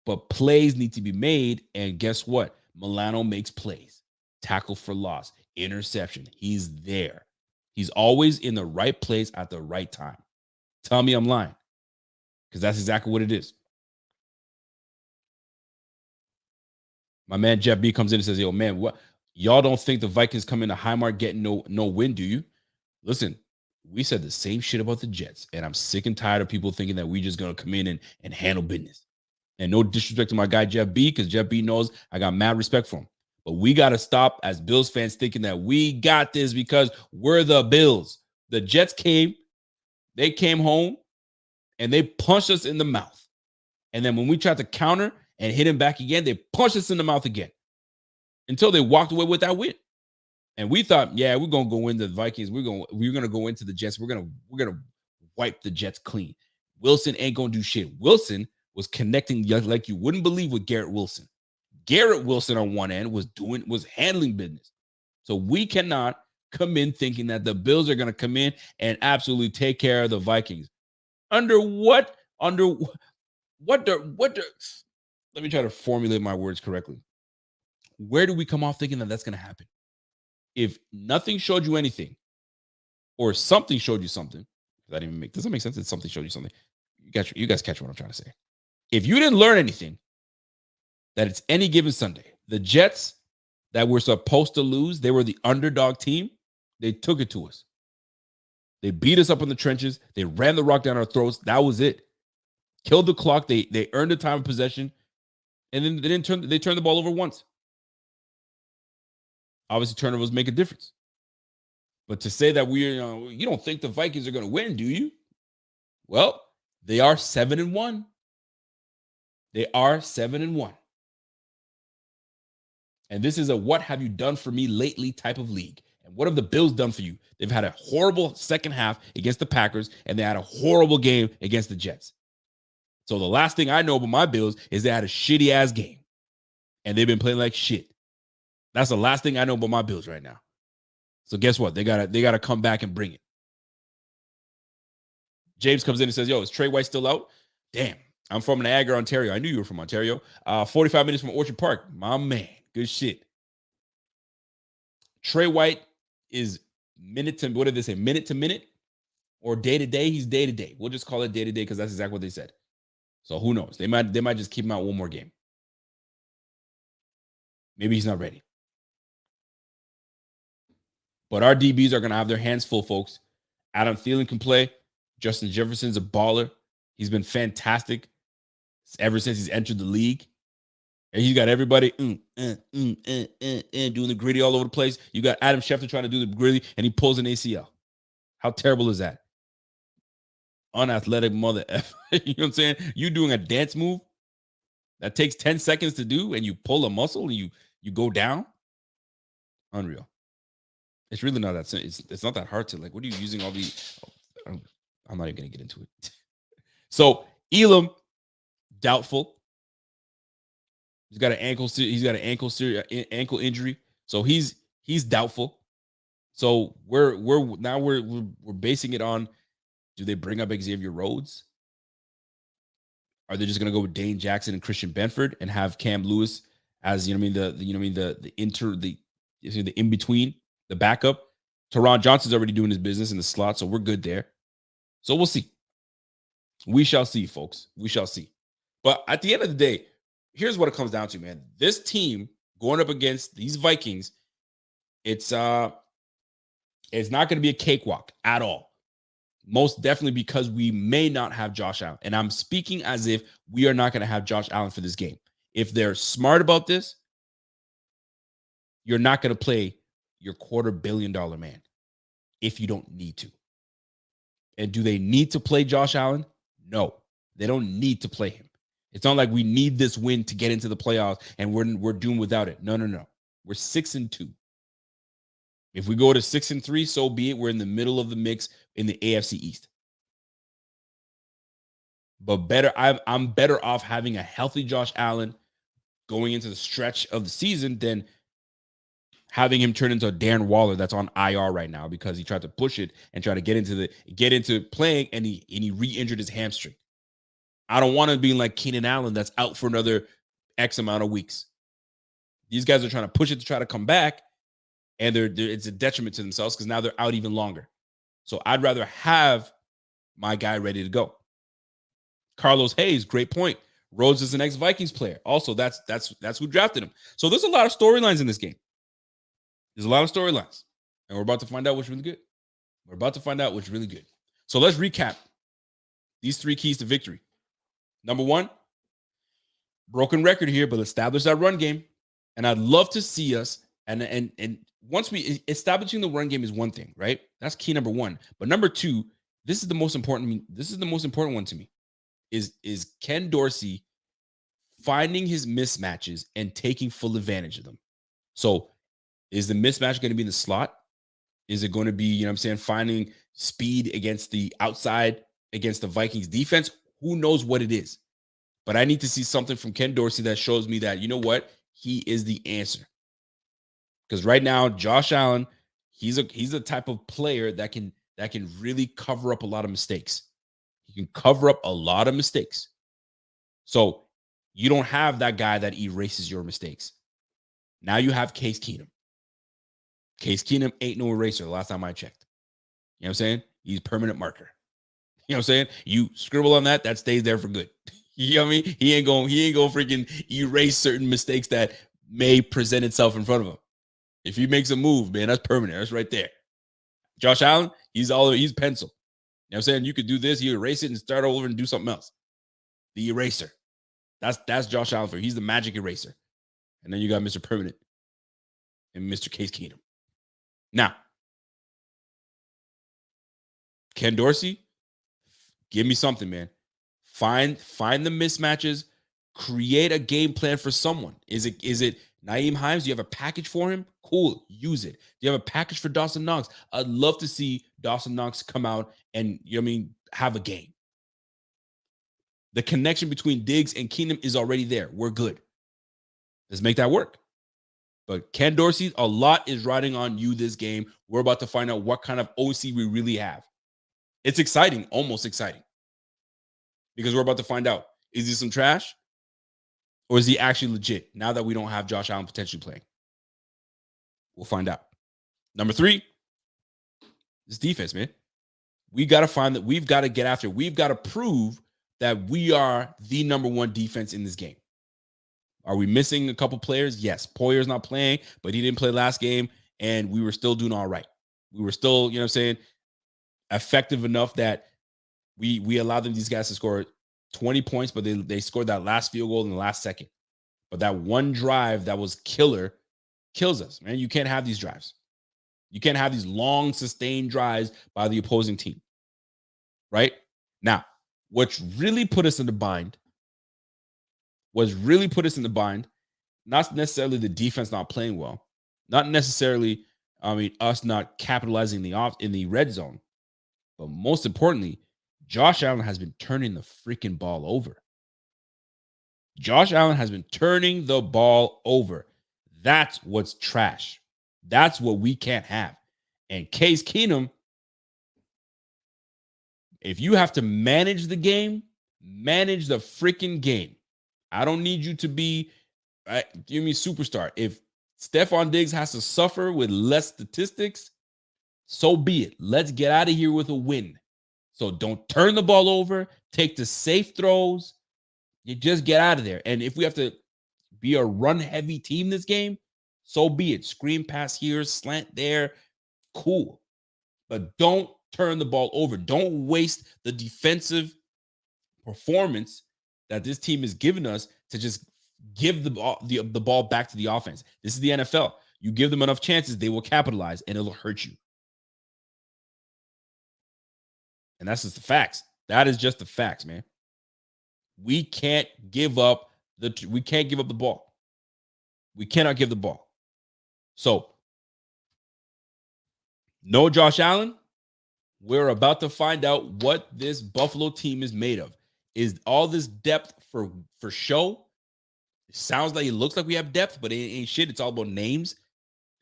but plays need to be made. And guess what? Milano makes plays. Tackle for loss, interception. He's there. He's always in the right place at the right time. Tell me I'm lying, because that's exactly what it is. My man Jeff B comes in and says, yo, man, what? Y'all don't think the Vikings come into Highmark getting no win, do you? Listen, we said the same shit about the Jets, and I'm sick and tired of people thinking that we just going to come in and handle business. And no disrespect to my guy Jeff B, because Jeff B knows I got mad respect for him. But we got to stop as Bills fans thinking that we got this because we're the Bills. The Jets came home, and they punched us in the mouth. And then when we tried to counter and hit him back again, they punched us in the mouth again until they walked away with that win. And we thought, yeah, we're gonna go into the Vikings. We're gonna go into the Jets. We're gonna wipe the Jets clean. Wilson ain't gonna do shit. Wilson was connecting like you wouldn't believe with Garrett Wilson. Garrett Wilson on one end was handling business. So we cannot come in thinking that the Bills are gonna come in and absolutely take care of the Vikings. Let me try to formulate my words correctly. Where do we come off thinking that that's going to happen? If nothing showed you anything, or something showed you something, does that make sense? If something showed you something. You guys catch what I'm trying to say. If you didn't learn anything, that it's any given Sunday, the Jets that were supposed to lose, they were the underdog team. They took it to us. They beat us up in the trenches. They ran the rock down our throats. That was it. Killed the clock. They earned the time of possession, and then they turned the ball over once. Obviously, turnovers make a difference. But to say that you don't think the Vikings are going to win, do you? Well, they are 7-1. They are 7-1. And this is a what have you done for me lately type of league. And what have the Bills done for you? They've had a horrible second half against the Packers, and they had a horrible game against the Jets. So the last thing I know about my Bills is they had a shitty ass game, and they've been playing like shit. That's the last thing I know about my Bills right now. So guess what? They gotta come back and bring it. James comes in and says, yo, is Trey White still out? Damn, I'm from Niagara, Ontario. I knew you were from Ontario. 45 minutes from Orchard Park. My man, good shit. Trey White is minute to minute or day to day. He's day to day. We'll just call it day to day because that's exactly what they said. So who knows? They might just keep him out one more game. Maybe he's not ready. But our DBs are going to have their hands full, folks. Adam Thielen can play. Justin Jefferson's a baller. He's been fantastic ever since he's entered the league. And he's got everybody doing the gritty all over the place. You got Adam Schefter trying to do the gritty, and he pulls an ACL. How terrible is that? Unathletic mother F. You know what I'm saying? You doing a dance move that takes 10 seconds to do, and you pull a muscle and you go down. Unreal. It's really not that simple. It's not that hard to, like, what are you using all these? I'm not even going to get into it. So Elam, doubtful. He's got an ankle injury. So he's doubtful. So we're basing it on, do they bring up Xavier Rhodes? Are they just going to go with Dane Jackson and Christian Benford and have Cam Lewis as, the in between, the backup? Teron Johnson's already doing his business in the slot, so we're good there. So we'll see. We shall see, folks. We shall see. But at the end of the day, here's what it comes down to, man. This team going up against these Vikings, it's not going to be a cakewalk at all. Most definitely because we may not have Josh Allen. And I'm speaking as if we are not going to have Josh Allen for this game. If they're smart about this, you're not going to play your $250 million man if you don't need to. And do they need to play Josh Allen? No, they don't need to play him. It's not like we need this win to get into the playoffs and we're doomed without it. No. We're 6-2. If we go to 6-3, so be it. We're in the middle of the mix in the AFC East. But I'm better off having a healthy Josh Allen going into the stretch of the season than having him turn into a Darren Waller that's on IR right now because he tried to push it and try to get into playing and he re-injured his hamstring. I don't want to be like Keenan Allen that's out for another X amount of weeks. These guys are trying to push it to try to come back, and it's a detriment to themselves because now they're out even longer. So I'd rather have my guy ready to go. Carlos Hayes, great point. Rhodes is the next Vikings player. Also, that's who drafted him. So there's a lot of storylines in this game. There's a lot of storylines, and we're about to find out what's really good. So let's recap these 3 keys to victory. Number 1, broken record here, but establish that run game. And I'd love to see us. And once we establishing the run game is one thing, right? That's key number 1. But number 2, this is the most important. This is the most important one to me. Is Ken Dorsey finding his mismatches and taking full advantage of them? So is the mismatch going to be in the slot? Is it going to be, finding speed against the outside against the Vikings defense? Who knows what it is? But I need to see something from Ken Dorsey that shows me that, you know what? He is the answer. Because right now, Josh Allen, he's a type of player that can really cover up a lot of mistakes. He can cover up a lot of mistakes. So you don't have that guy that erases your mistakes. Now you have Case Keenum. Case Keenum ain't no eraser the last time I checked. You know what I'm saying? He's permanent marker. You know what I'm saying? You scribble on that stays there for good. You know what I mean? He ain't going freaking erase certain mistakes that may present itself in front of him. If he makes a move, man, that's permanent. That's right there. Josh Allen, he's pencil. You know what I'm saying? You could do this, you erase it and start over and do something else. The eraser. That's Josh Allen for. He's the magic eraser. And then you got Mr. Permanent and Mr. Case Keenum. Now, Ken Dorsey, give me something, man. Find the mismatches. Create a game plan for someone. Is it Nyheim Hines? Do you have a package for him? Cool, use it. Do you have a package for Dawson Knox? I'd love to see Dawson Knox come out and have a game. The connection between Diggs and Keenum is already there. We're good. Let's make that work. But Ken Dorsey, a lot is riding on you this game. We're about to find out what kind of OC we really have. It's exciting, almost exciting. Because we're about to find out, is he some trash? Or is he actually legit now that we don't have Josh Allen potentially playing? We'll find out. Number 3, this defense, man. We got to find that we've got to get after. We've got to prove that we are the number 1 defense in this game. Are we missing a couple players? Yes. Poyer's not playing, but he didn't play last game, and we were still doing all right. We were still, effective enough that we allowed these guys to score 20 points, but they scored that last field goal in the last second. But that one drive that was killer kills us, man. You can't have these drives. You can't have these long, sustained drives by the opposing team. Right? Now, what's really put us in the bind, not necessarily the defense not playing well, not necessarily, us not capitalizing in the red zone, but most importantly, Josh Allen has been turning the freaking ball over. Josh Allen has been turning the ball over. That's what's trash. That's what we can't have. And Case Keenum, if you have to manage the game, manage the freaking game. I don't need you to be, give me superstar. If Stephon Diggs has to suffer with less statistics, so be it. Let's get out of here with a win. So don't turn the ball over. Take the safe throws. You just get out of there. And if we have to be a run-heavy team this game, so be it. Screen pass here, slant there. Cool. But don't turn the ball over. Don't waste the defensive performance that this team is giving us to just give the ball back to the offense. This is the NFL. You give them enough chances, they will capitalize, and it'll hurt you. And that's just the facts. That is just the facts, man. We can't give up the ball. We cannot give the ball. So, no Josh Allen. We're about to find out what this Buffalo team is made of. Is all this depth for show? It sounds like it looks like we have depth, but it ain't shit. It's all about names.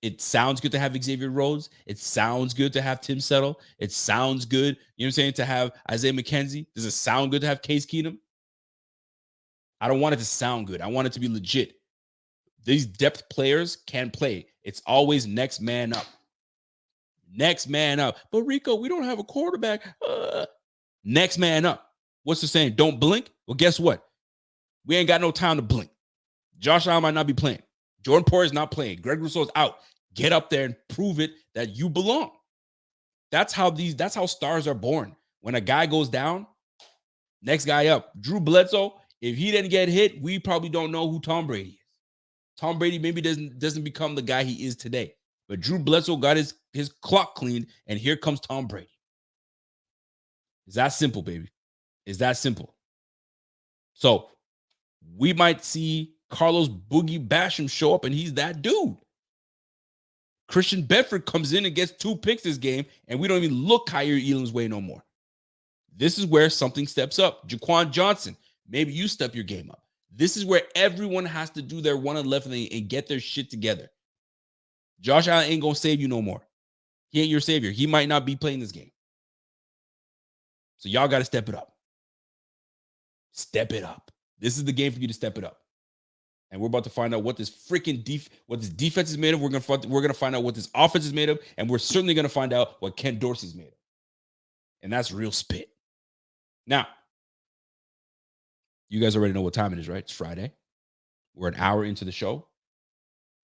It sounds good to have Xavier Rhodes. It sounds good to have Tim Settle. It sounds good, you know what I'm saying, to have Isaiah McKenzie. Does it sound good to have Case Keenum? I don't want it to sound good. I want it to be legit. These depth players can play. It's always next man up. Next man up. But Rico, we don't have a quarterback. Next man up. What's the saying? Don't blink? Well, guess what? We ain't got no time to blink. Josh Allen might not be playing. Jordan Poyer's not playing. Greg Rousseau's out. Get up there and prove it that you belong. That's how stars are born. When a guy goes down, next guy up. Drew Bledsoe, if he didn't get hit, we probably don't know who Tom Brady is. Tom Brady maybe doesn't become the guy he is today. But Drew Bledsoe got his clock cleaned, and here comes Tom Brady. It's that simple, baby. It's that simple. So we might see Carlos Boogie Basham show up, and he's that dude. Christian Bedford comes in and gets 2 picks this game, and we don't even look Kyrie Elam's way no more. This is where something steps up. Jaquan Johnson, maybe you step your game up. This is where everyone has to do their 1-11 and get their shit together. Josh Allen ain't going to save you no more. He ain't your savior. He might not be playing this game. So y'all got to step it up. Step it up. This is the game for you to step it up. And we're about to find out what this freaking defense is made of. We're gonna find out what this offense is made of, and we're certainly gonna find out what Ken Dorsey's made of. And that's real spit. Now, you guys already know what time it is, right? It's Friday. We're an hour into the show.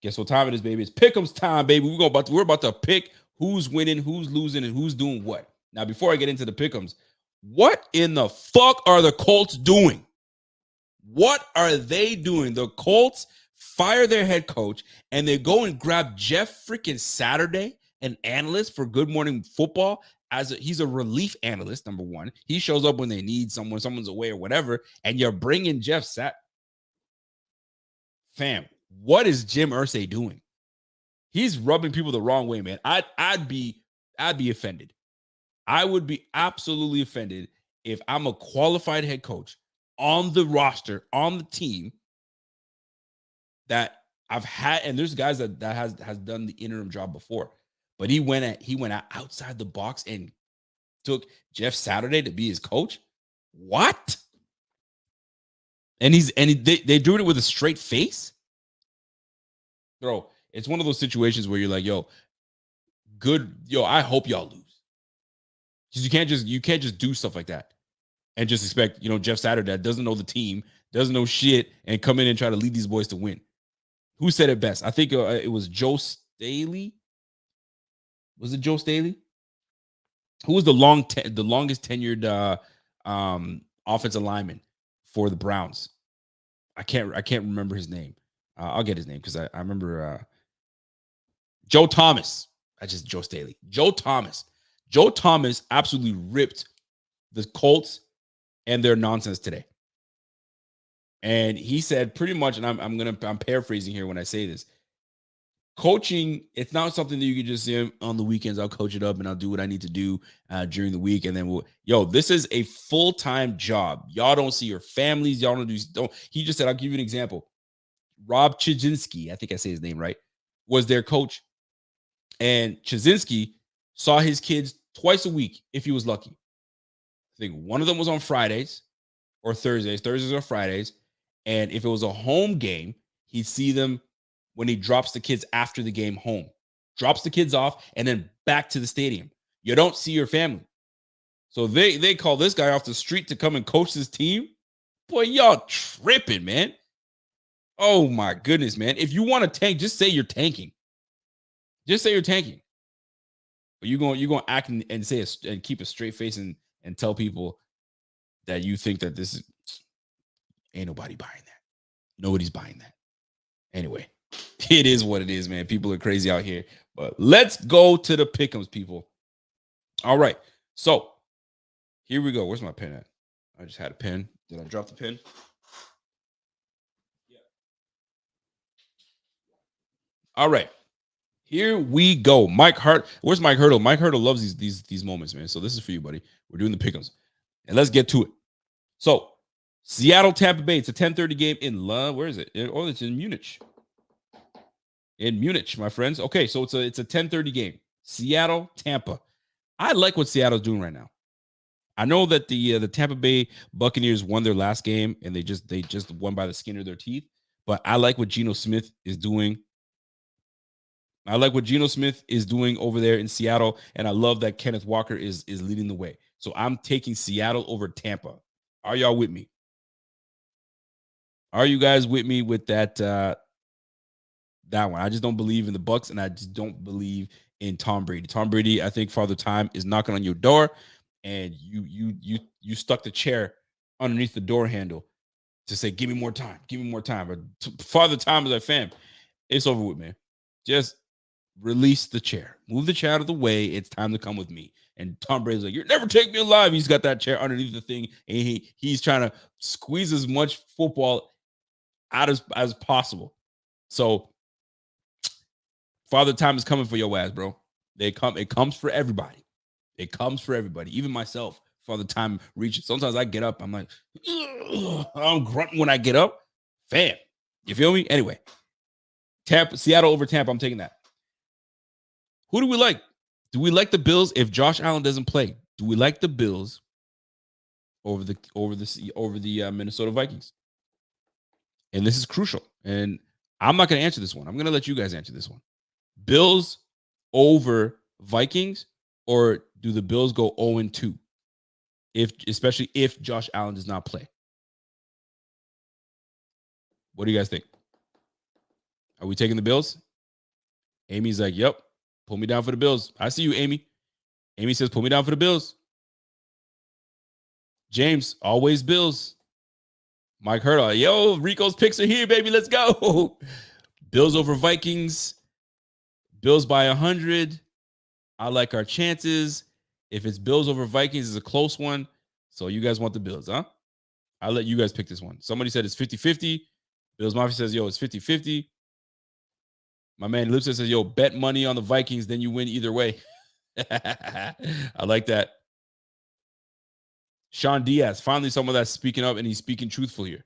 Guess what time it is, baby? It's Pick'em's time, baby. We're about to pick who's winning, who's losing, and who's doing what. Now, before I get into the Pick'ems, what in the fuck are the Colts doing? What are they doing? The Colts fire their head coach, and they go and grab Jeff freaking Saturday, an analyst for Good Morning Football. He's a relief analyst, number one. He shows up when they need someone's away or whatever, and you're bringing Jeff Fam, what is Jim Irsay doing? He's rubbing people the wrong way, man. I'd be offended. I would be absolutely offended if I'm a qualified head coach on the roster, on the team that I've had, and there's guys that has done the interim job before, but he went out outside the box and took Jeff Saturday to be his coach. What? And they're doing it with a straight face, bro. It's one of those situations where you're like, I hope y'all lose, because you can't just do stuff like that and just expect, Jeff Saturday that doesn't know the team, doesn't know shit, and come in and try to lead these boys to win. Who said it best? I think it was Joe Staley. Was it Joe Staley? Who was the longest tenured offensive lineman for the Browns? I can't remember his name. I'll get his name because I remember Joe Thomas. Joe Staley. Joe Thomas. Joe Thomas absolutely ripped the Colts and their nonsense today. And he said pretty much, and I'm paraphrasing here when I say this, coaching, it's not something that you can just say on the weekends. I'll coach it up and I'll do what I need to do during the week. And then this is a full-time job. Y'all don't see your families. Y'all don't. He just said, I'll give you an example. Rob Chudzinski, I think I say his name right, was their coach. And Chudzinski saw his kids twice a week if he was lucky. I think one of them was on Fridays or Thursdays or Fridays. And if it was a home game, he'd see them when he drops the kids after the game home, drops the kids off, and then back to the stadium. You don't see your family. So they call this guy off the street to come and coach this team. Boy, y'all tripping, man. Oh my goodness, man. If you want to tank, just say you're tanking. Just say you're tanking. But you're going to act and say it and keep a straight face and tell people that you think that this is ain't nobody buying that. Nobody's buying that. Anyway, it is what it is, man. People are crazy out here. But let's go to the pick'ems, people. All right. So here we go. Where's my pen at? I just had a pen. Did I drop the pen? Yeah. All right. Here we go. Mike Hart. Where's Mike Hurdle? Mike Hurdle loves these moments, man. So this is for you, buddy. We're doing the pick'ems. And let's get to it. So Seattle, Tampa Bay. It's a 10:30 game in where is it? It's in Munich. In Munich, my friends. Okay, so it's a 10:30 game. Seattle, Tampa. I like what Seattle's doing right now. I know that the Tampa Bay Buccaneers won their last game and they just won by the skin of their teeth. But I like what Geno Smith is doing. I like what Geno Smith is doing over there in Seattle, and I love that Kenneth Walker is leading the way. So I'm taking Seattle over Tampa. Are y'all with me? Are you guys with me with that one? I just don't believe in the Bucs, and I just don't believe in Tom Brady. Tom Brady, I think Father Time is knocking on your door, and you stuck the chair underneath the door handle to say, give me more time, give me more time. But Father Time is like, fam, it's over with, man. Just release the chair. Move the chair out of the way. It's time to come with me. And Tom Brady's like, you'll never take me alive. He's got that chair underneath the thing, and he's trying to squeeze as much football out as possible. So Father Time is coming for your ass, bro. It comes for everybody. It comes for everybody. Even myself, Father Time reaches. Sometimes I get up, I'm like, I'm grunting when I get up. Fam. You feel me? Anyway. Seattle over Tampa. I'm taking that. Who do we like? Do we like the Bills if Josh Allen doesn't play? Do we like the Bills over the Minnesota Vikings? And this is crucial. And I'm not going to answer this one. I'm going to let you guys answer this one. Bills over Vikings, or do the Bills go 0-2? Especially if Josh Allen does not play. What do you guys think? Are we taking the Bills? Amy's like, yep, pull me down for the Bills. I see you, Amy. Amy says, pull me down for the Bills. James, always Bills. Mike Hurdle, yo, Rico's picks are here, baby. Let's go. Bills over Vikings. Bills by 100. I like our chances. If it's Bills over Vikings, it's a close one. So you guys want the Bills, huh? I'll let you guys pick this one. Somebody said it's 50-50. Bills Mafia says, yo, it's 50-50. My man Lipson says, yo, bet money on the Vikings, then you win either way. I like that. Sean Diaz, finally someone that's speaking up, and he's speaking truthful here.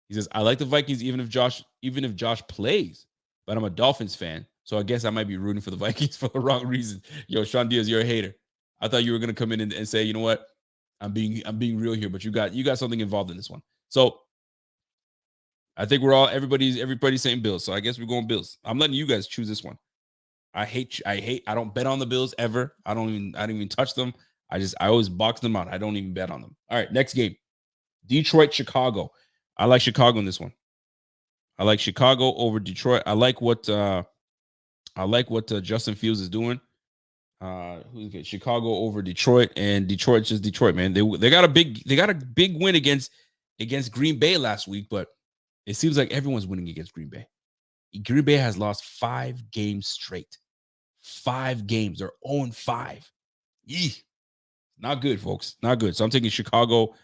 He says, I like the Vikings even if Josh plays, but I'm a Dolphins fan, so I guess I might be rooting for the Vikings for the wrong reason. Yo, Sean Diaz, you're a hater. I thought you were gonna come in and say, you know what? I'm being real here, but you got something involved in this one. So I think everybody's saying Bills. So I guess we're going Bills. I'm letting you guys choose this one. I don't bet on the Bills ever. I don't even touch them. I always box them out. I don't even bet on them. All right, next game. Detroit, Chicago. I like Chicago in this one. I like Chicago over Detroit. I like what Justin Fields is doing. Chicago over Detroit, and Detroit's just Detroit, man. They got a big win against Green Bay last week, but it seems like everyone's winning against Green Bay. Green Bay has lost 5 games straight. 5 games. They're 0-5. Yee. Not good, folks. Not good. So I'm taking Chicago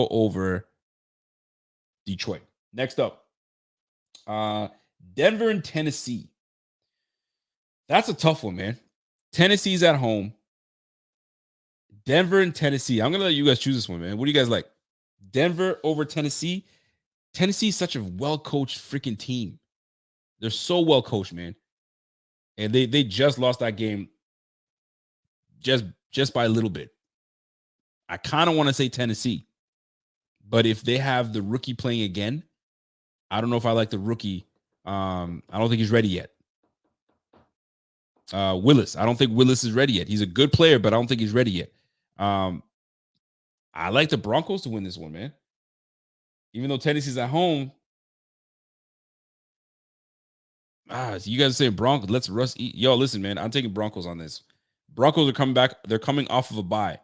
over Detroit. Next up, Denver and Tennessee. That's a tough one, man. Tennessee's at home. Denver and Tennessee. I'm going to let you guys choose this one, man. What do you guys like? Denver over Tennessee. Tennessee is such a well-coached freaking team. They're so well-coached, man. And they just lost that game just by a little bit. I kind of want to say Tennessee. But if they have the rookie playing again, I don't know if I like the rookie. I don't think he's ready yet. Willis. I don't think Willis is ready yet. He's a good player, but I don't think he's ready yet. I like the Broncos to win this one, man. Even though Tennessee's at home. So you guys are saying Broncos. Let's Russ eat. Yo, listen, man. I'm taking Broncos on this. Broncos are coming back. They're coming off of a bye.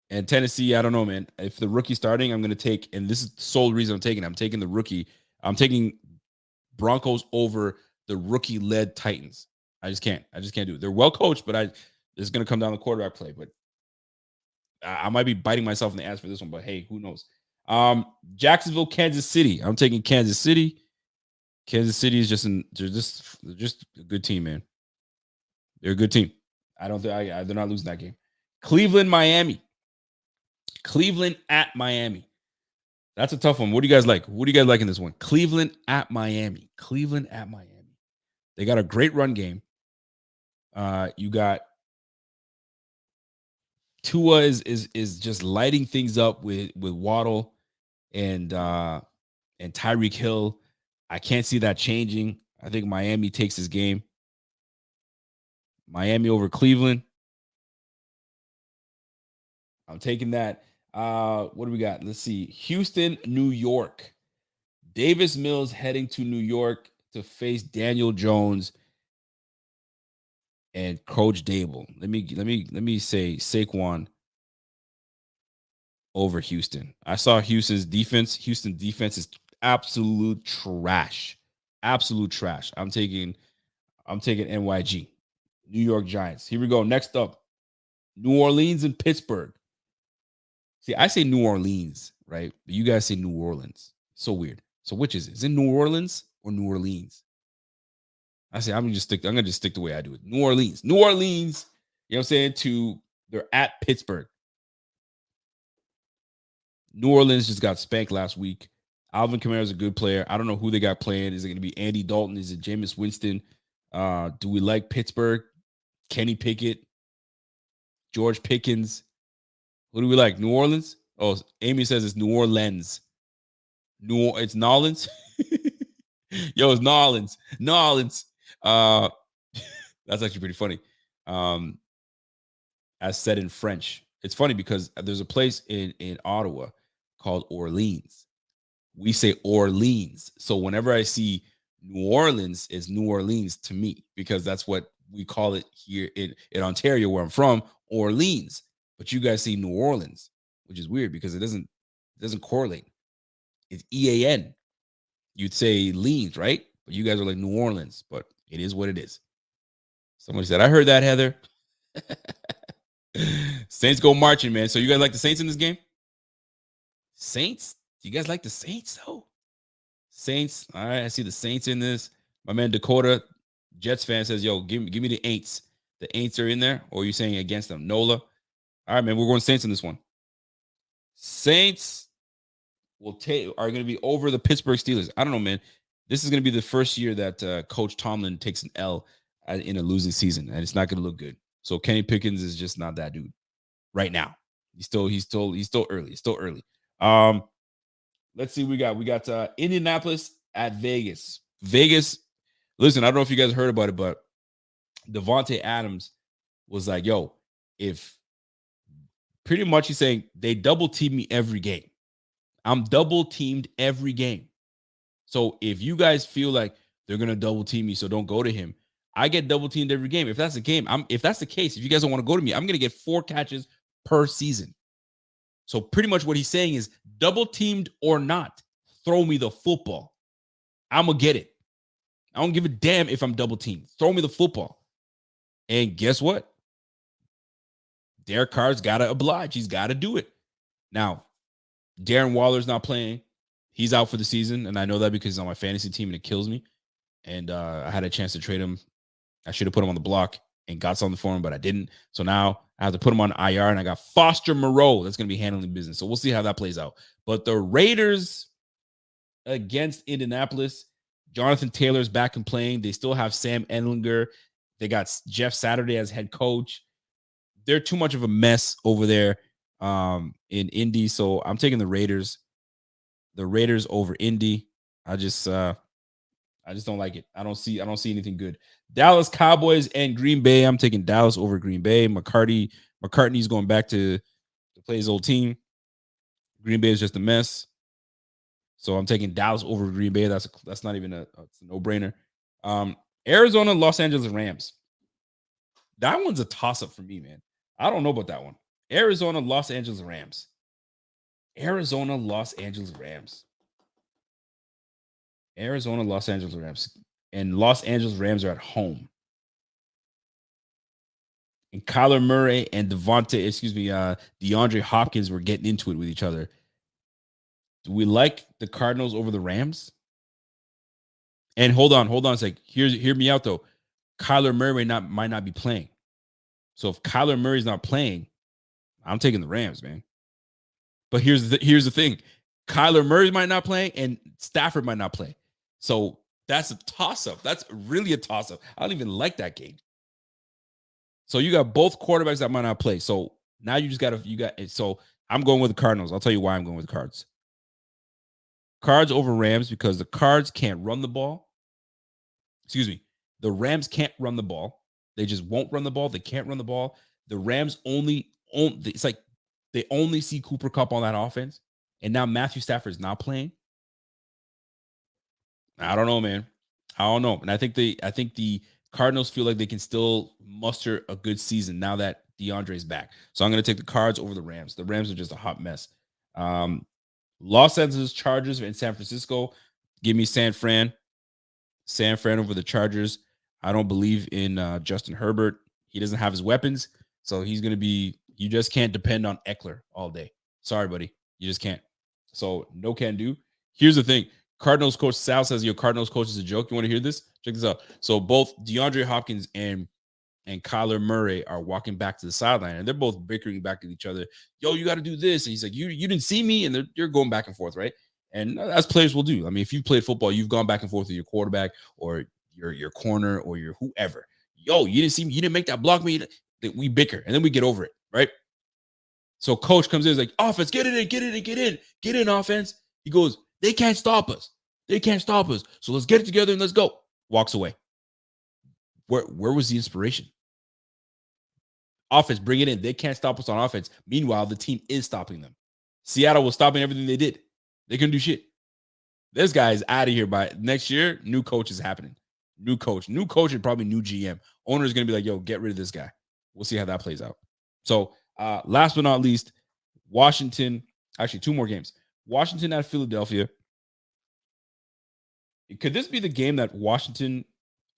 And Tennessee, I don't know, man. If the rookie starting, I'm going to take, and this is the sole reason I'm taking the rookie. I'm taking Broncos over the rookie-led Titans. I just can't do it. They're well coached, but it's going to come down to quarterback play. But I might be biting myself in the ass for this one, but hey, who knows? Jacksonville, Kansas City. I'm taking Kansas City. Kansas City is they're just a good team, man. They're a good team. They're not losing that game. Cleveland, Miami. Cleveland at Miami. That's a tough one. What do you guys like? What do you guys like in this one? Cleveland at Miami. Cleveland at Miami. They got a great run game. You got Tua is just lighting things up with Waddle and Tyreek Hill. I can't see that changing. I think Miami takes this game. Miami over Cleveland. I'm taking that. What do we got? Let's see. Houston, New York. Davis Mills heading to New York to face Daniel Jones and Coach Dable. Let me say Saquon over Houston. I saw Houston's defense. Houston defense is absolute trash. Absolute trash. I'm taking NYG. New York Giants. Here we go. Next up, New Orleans and Pittsburgh. See, I say New Orleans, right? But you guys say New Orleans. So weird. So which is it? Is it New Orleans or New Orleans? I say I'm gonna just stick the way I do it. New Orleans. New Orleans. You know what I'm saying? They're at Pittsburgh. New Orleans just got spanked last week. Alvin Kamara is a good player. I don't know who they got playing. Is it going to be Andy Dalton? Is it Jameis Winston? Do we like Pittsburgh? Kenny Pickett? George Pickens? Who do we like? New Orleans? Oh, Amy says it's New Orleans. It's Nolans. Yo, it's Nolans. Nolans. That's actually pretty funny. As said in French. It's funny because there's a place in Ottawa called Orleans. We say Orleans. So whenever I see New Orleans, it's New Orleans to me because that's what we call it here in Ontario, where I'm from, Orleans. But you guys say New Orleans, which is weird because it doesn't correlate. It's EAN. You'd say Leans, right? But you guys are like New Orleans, but it is what it is. Somebody said, I heard that, Heather. Saints go marching, man. So you guys like the Saints in this game? Saints? Do you guys like the Saints, though? Saints. All right, I see the Saints in this. My man Dakota, Jets fan, says, yo, give me the Aints. The Aints are in there, or are you saying against them? Nola. All right, man, we're going Saints in this one. Saints are going to be over the Pittsburgh Steelers. I don't know, man. This is going to be the first year that Coach Tomlin takes an L in a losing season, and it's not going to look good. So Kenny Pickens is just not that dude right now. He's still early. He's still early. Let's see. We got Indianapolis at Vegas. Vegas. Listen, I don't know if you guys heard about it, but Devontae Adams was like, yo, if pretty much he's saying they double team me every game. I'm double teamed every game. So if you guys feel like they're going to double team me, so don't go to him. I get double teamed every game. If that's the case, if you guys don't want to go to me, I'm going to get 4 catches per season. So pretty much what he's saying is double teamed or not, throw me the football. I'm going to get it. I don't give a damn if I'm double teamed. Throw me the football. And guess what? Derek Carr's got to oblige. He's got to do it. Now, Darren Waller's not playing. He's out for the season. And I know that because he's on my fantasy team and it kills me. And I had a chance to trade him. I should have put him on the block and got something for him, but I didn't. So now I have to put him on IR, and I got Foster Moreau that's going to be handling business. So we'll see how that plays out. But the Raiders against Indianapolis, Jonathan Taylor's back and playing. They still have Sam Ehlinger. They got Jeff Saturday as head coach. They're too much of a mess over there in Indy. So I'm taking the Raiders. The Raiders over Indy. I I just don't like it. I don't see anything good. Dallas Cowboys and Green Bay. I'm taking Dallas over Green Bay. McCartney's going back to play his old team. Green Bay is just a mess. So I'm taking Dallas over Green Bay. That's not even it's a no-brainer. Arizona, Los Angeles Rams. That one's a toss-up for me, man. I don't know about that one. Arizona, Los Angeles Rams. Arizona, Los Angeles Rams. Arizona, Los Angeles Rams. And Los Angeles Rams are at home. And Kyler Murray and DeAndre Hopkins were getting into it with each other. Do we like the Cardinals over the Rams? And hold on a sec. Hear me out though. Kyler Murray might not be playing. So if Kyler Murray's not playing, I'm taking the Rams, man. But here's the thing. Kyler Murray might not play and Stafford might not play. So that's a toss-up. That's really a toss-up. I don't even like that game. So you got both quarterbacks that might not play. So now so I'm going with the Cardinals. I'll tell you why I'm going with the Cards. Cards over Rams because the Cards can't run the ball. Excuse me. The Rams can't run the ball. They just won't run the ball. They can't run the ball. The Rams it's like they only see Cooper Kupp on that offense. And now Matthew Stafford's not playing. I don't know, man. I don't know. And I think the Cardinals feel like they can still muster a good season now that DeAndre's back. So I'm going to take the Cards over the Rams. The Rams are just a hot mess. Los Angeles Chargers in San Francisco. Give me San Fran. San Fran over the Chargers. I don't believe in Justin Herbert. He doesn't have his weapons. So he's going to be, you just can't depend on Eckler all day. Sorry, buddy. You just can't. So no can do. Here's the thing. Cardinals coach Sal says your Cardinals coach is a joke. You want to hear this? Check this out. So both DeAndre Hopkins and Kyler Murray are walking back to the sideline, and they're both bickering back at each other. Yo, you got to do this. And he's like, you didn't see me, and they're going back and forth, right? And as players will do. I mean, if you've played football, you've gone back and forth with your quarterback or your corner or your whoever. Yo, you didn't see me. You didn't make that block me. We bicker, and then we get over it, right? So coach comes in, is like, offense, get in, offense. He goes, they can't stop us. So let's get it together and let's go. Walks away. Where was the inspiration? Offense, bring it in. They can't stop us on offense. Meanwhile, the team is stopping them. Seattle was stopping everything they did. They couldn't do shit. This guy is out of here by next year. New coach is happening. New coach and probably new GM. Owner is going to be like, yo, get rid of this guy. We'll see how that plays out. So last but not least, Washington. Actually, two more games. Washington at Philadelphia. Could this be the game that Washington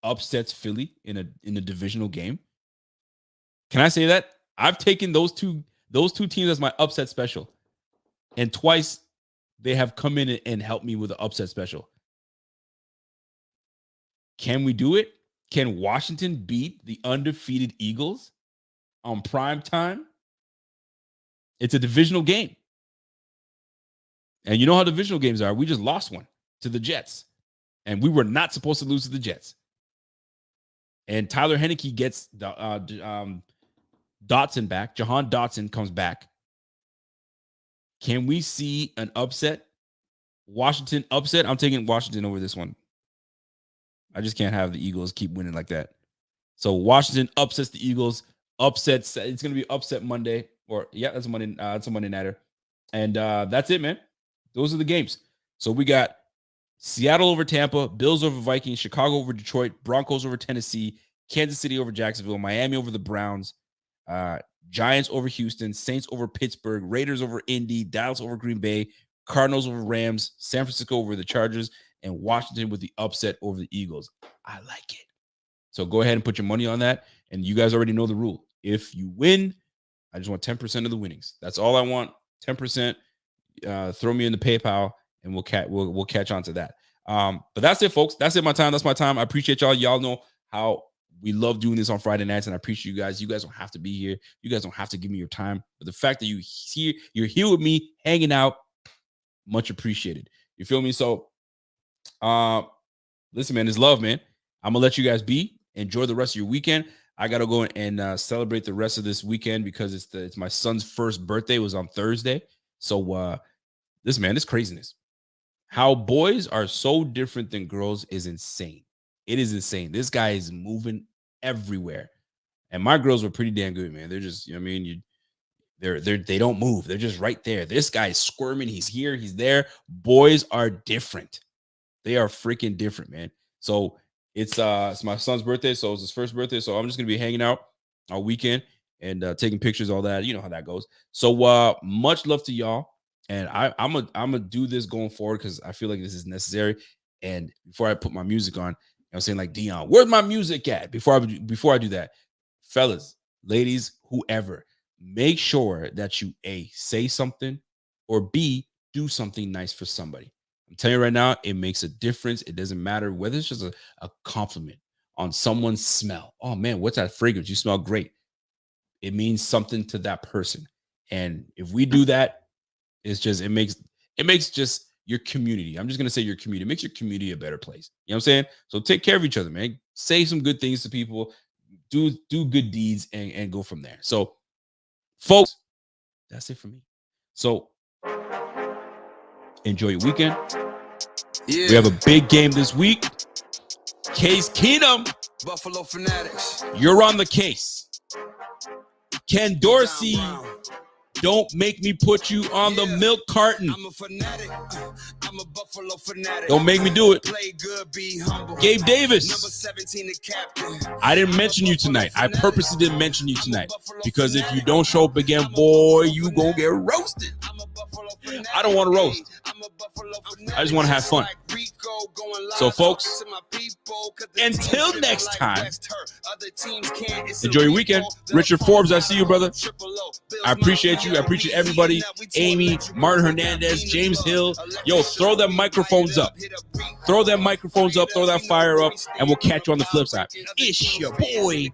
upsets Philly in a divisional game? Can I say that? I've taken those two teams as my upset special. And twice they have come in and helped me with an upset special. Can we do it? Can Washington beat the undefeated Eagles on prime time? It's a divisional game. And you know how divisional games are. We just lost one to the Jets. And we were not supposed to lose to the Jets. And Tyler Heineke gets Dotson back. Jahan Dotson comes back. Can we see an upset? Washington upset? I'm taking Washington over this one. I just can't have the Eagles keep winning like that. So Washington upsets the Eagles. Upsets. It's going to be upset Monday. That's a Monday. It's a Monday nighter. And that's it, man. Those are the games. So we got Seattle over Tampa, Bills over Vikings, Chicago over Detroit, Broncos over Tennessee, Kansas City over Jacksonville, Miami over the Browns, Giants over Houston, Saints over Pittsburgh, Raiders over Indy, Dallas over Green Bay, Cardinals over Rams, San Francisco over the Chargers, and Washington with the upset over the Eagles. I like it. So go ahead and put your money on that. And you guys already know the rule. If you win, I just want 10% of the winnings. That's all I want. 10%. Throw me in the PayPal, and we'll catch on to that. But that's it, folks. That's it. That's my time. I appreciate y'all. Y'all know how we love doing this on Friday nights, and I appreciate you guys. You guys don't have to be here. You guys don't have to give me your time. But the fact that you're here with me, hanging out, much appreciated. You feel me? So, listen, man, it's love, man. I'm gonna let you guys be. Enjoy the rest of your weekend. I gotta go and celebrate the rest of this weekend because it's my son's first birthday. It was on Thursday. So, this craziness. How boys are so different than girls is insane. It is insane. This guy is moving everywhere. And my girls were pretty damn good, man. They're just, you know what I mean? They don't move. They're just right there. This guy's squirming. He's here. He's there. Boys are different. They are freaking different, man. So it's my son's birthday. So it's his first birthday. So I'm just gonna be hanging out all weekend and taking pictures, all that. You know how that goes. So much love to y'all. And I'm gonna do this going forward because I feel like this is necessary. And before I put my music on, I'm saying like Dion, where's my music at? Before I do that, fellas, ladies, whoever, make sure that you A, say something, or B, do something nice for somebody. I'm telling you right now, it makes a difference. It doesn't matter whether it's just a compliment on someone's smell. Oh man, what's that fragrance? You smell great. It means something to that person. And if we do that, it makes just your community. I'm just gonna say your community. It makes your community a better place. You know what I'm saying? So take care of each other, man. Say some good things to people, do good deeds, and go from there. So, folks, that's it for me. So enjoy your weekend. Yeah. We have a big game this week. Case Keenum. Buffalo Fanatics. You're on the case. Ken Dorsey. Don't make me put you on the milk carton. I'm a fanatic. I'm a Buffalo fanatic. Don't make me do it. Play good, be humble. Gabe Davis. Number 17, the captain. I didn't mention you tonight. I purposely didn't mention you tonight because if you don't show up again, boy, you gonna get roasted. I don't want to roast. I just want to have fun. So, folks, until next time, enjoy your weekend. Richard Forbes, I see you, brother. I appreciate you. I appreciate everybody. Amy, Martin Hernandez, James Hill. Yo, throw them microphones up. Throw them microphones up. Throw that fire up. And we'll catch you on the flip side. It's your boy.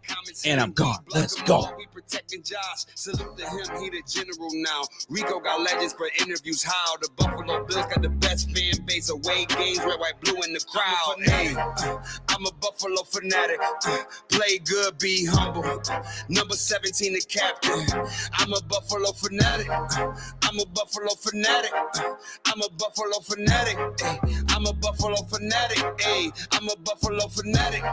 And I'm gone. Let's go. Protecting Josh, salute to him, he the general now. Rico got legends for interviews. How the Buffalo Bills got the best fan base, away games, red, white, blue in the crowd. Hey, I'm a Buffalo fanatic. Play good, be humble. Number 17, the captain. I'm a Buffalo fanatic. I'm a Buffalo fanatic. I'm a Buffalo fanatic. Hey, I'm a Buffalo fanatic. Hey, I'm a Buffalo fanatic.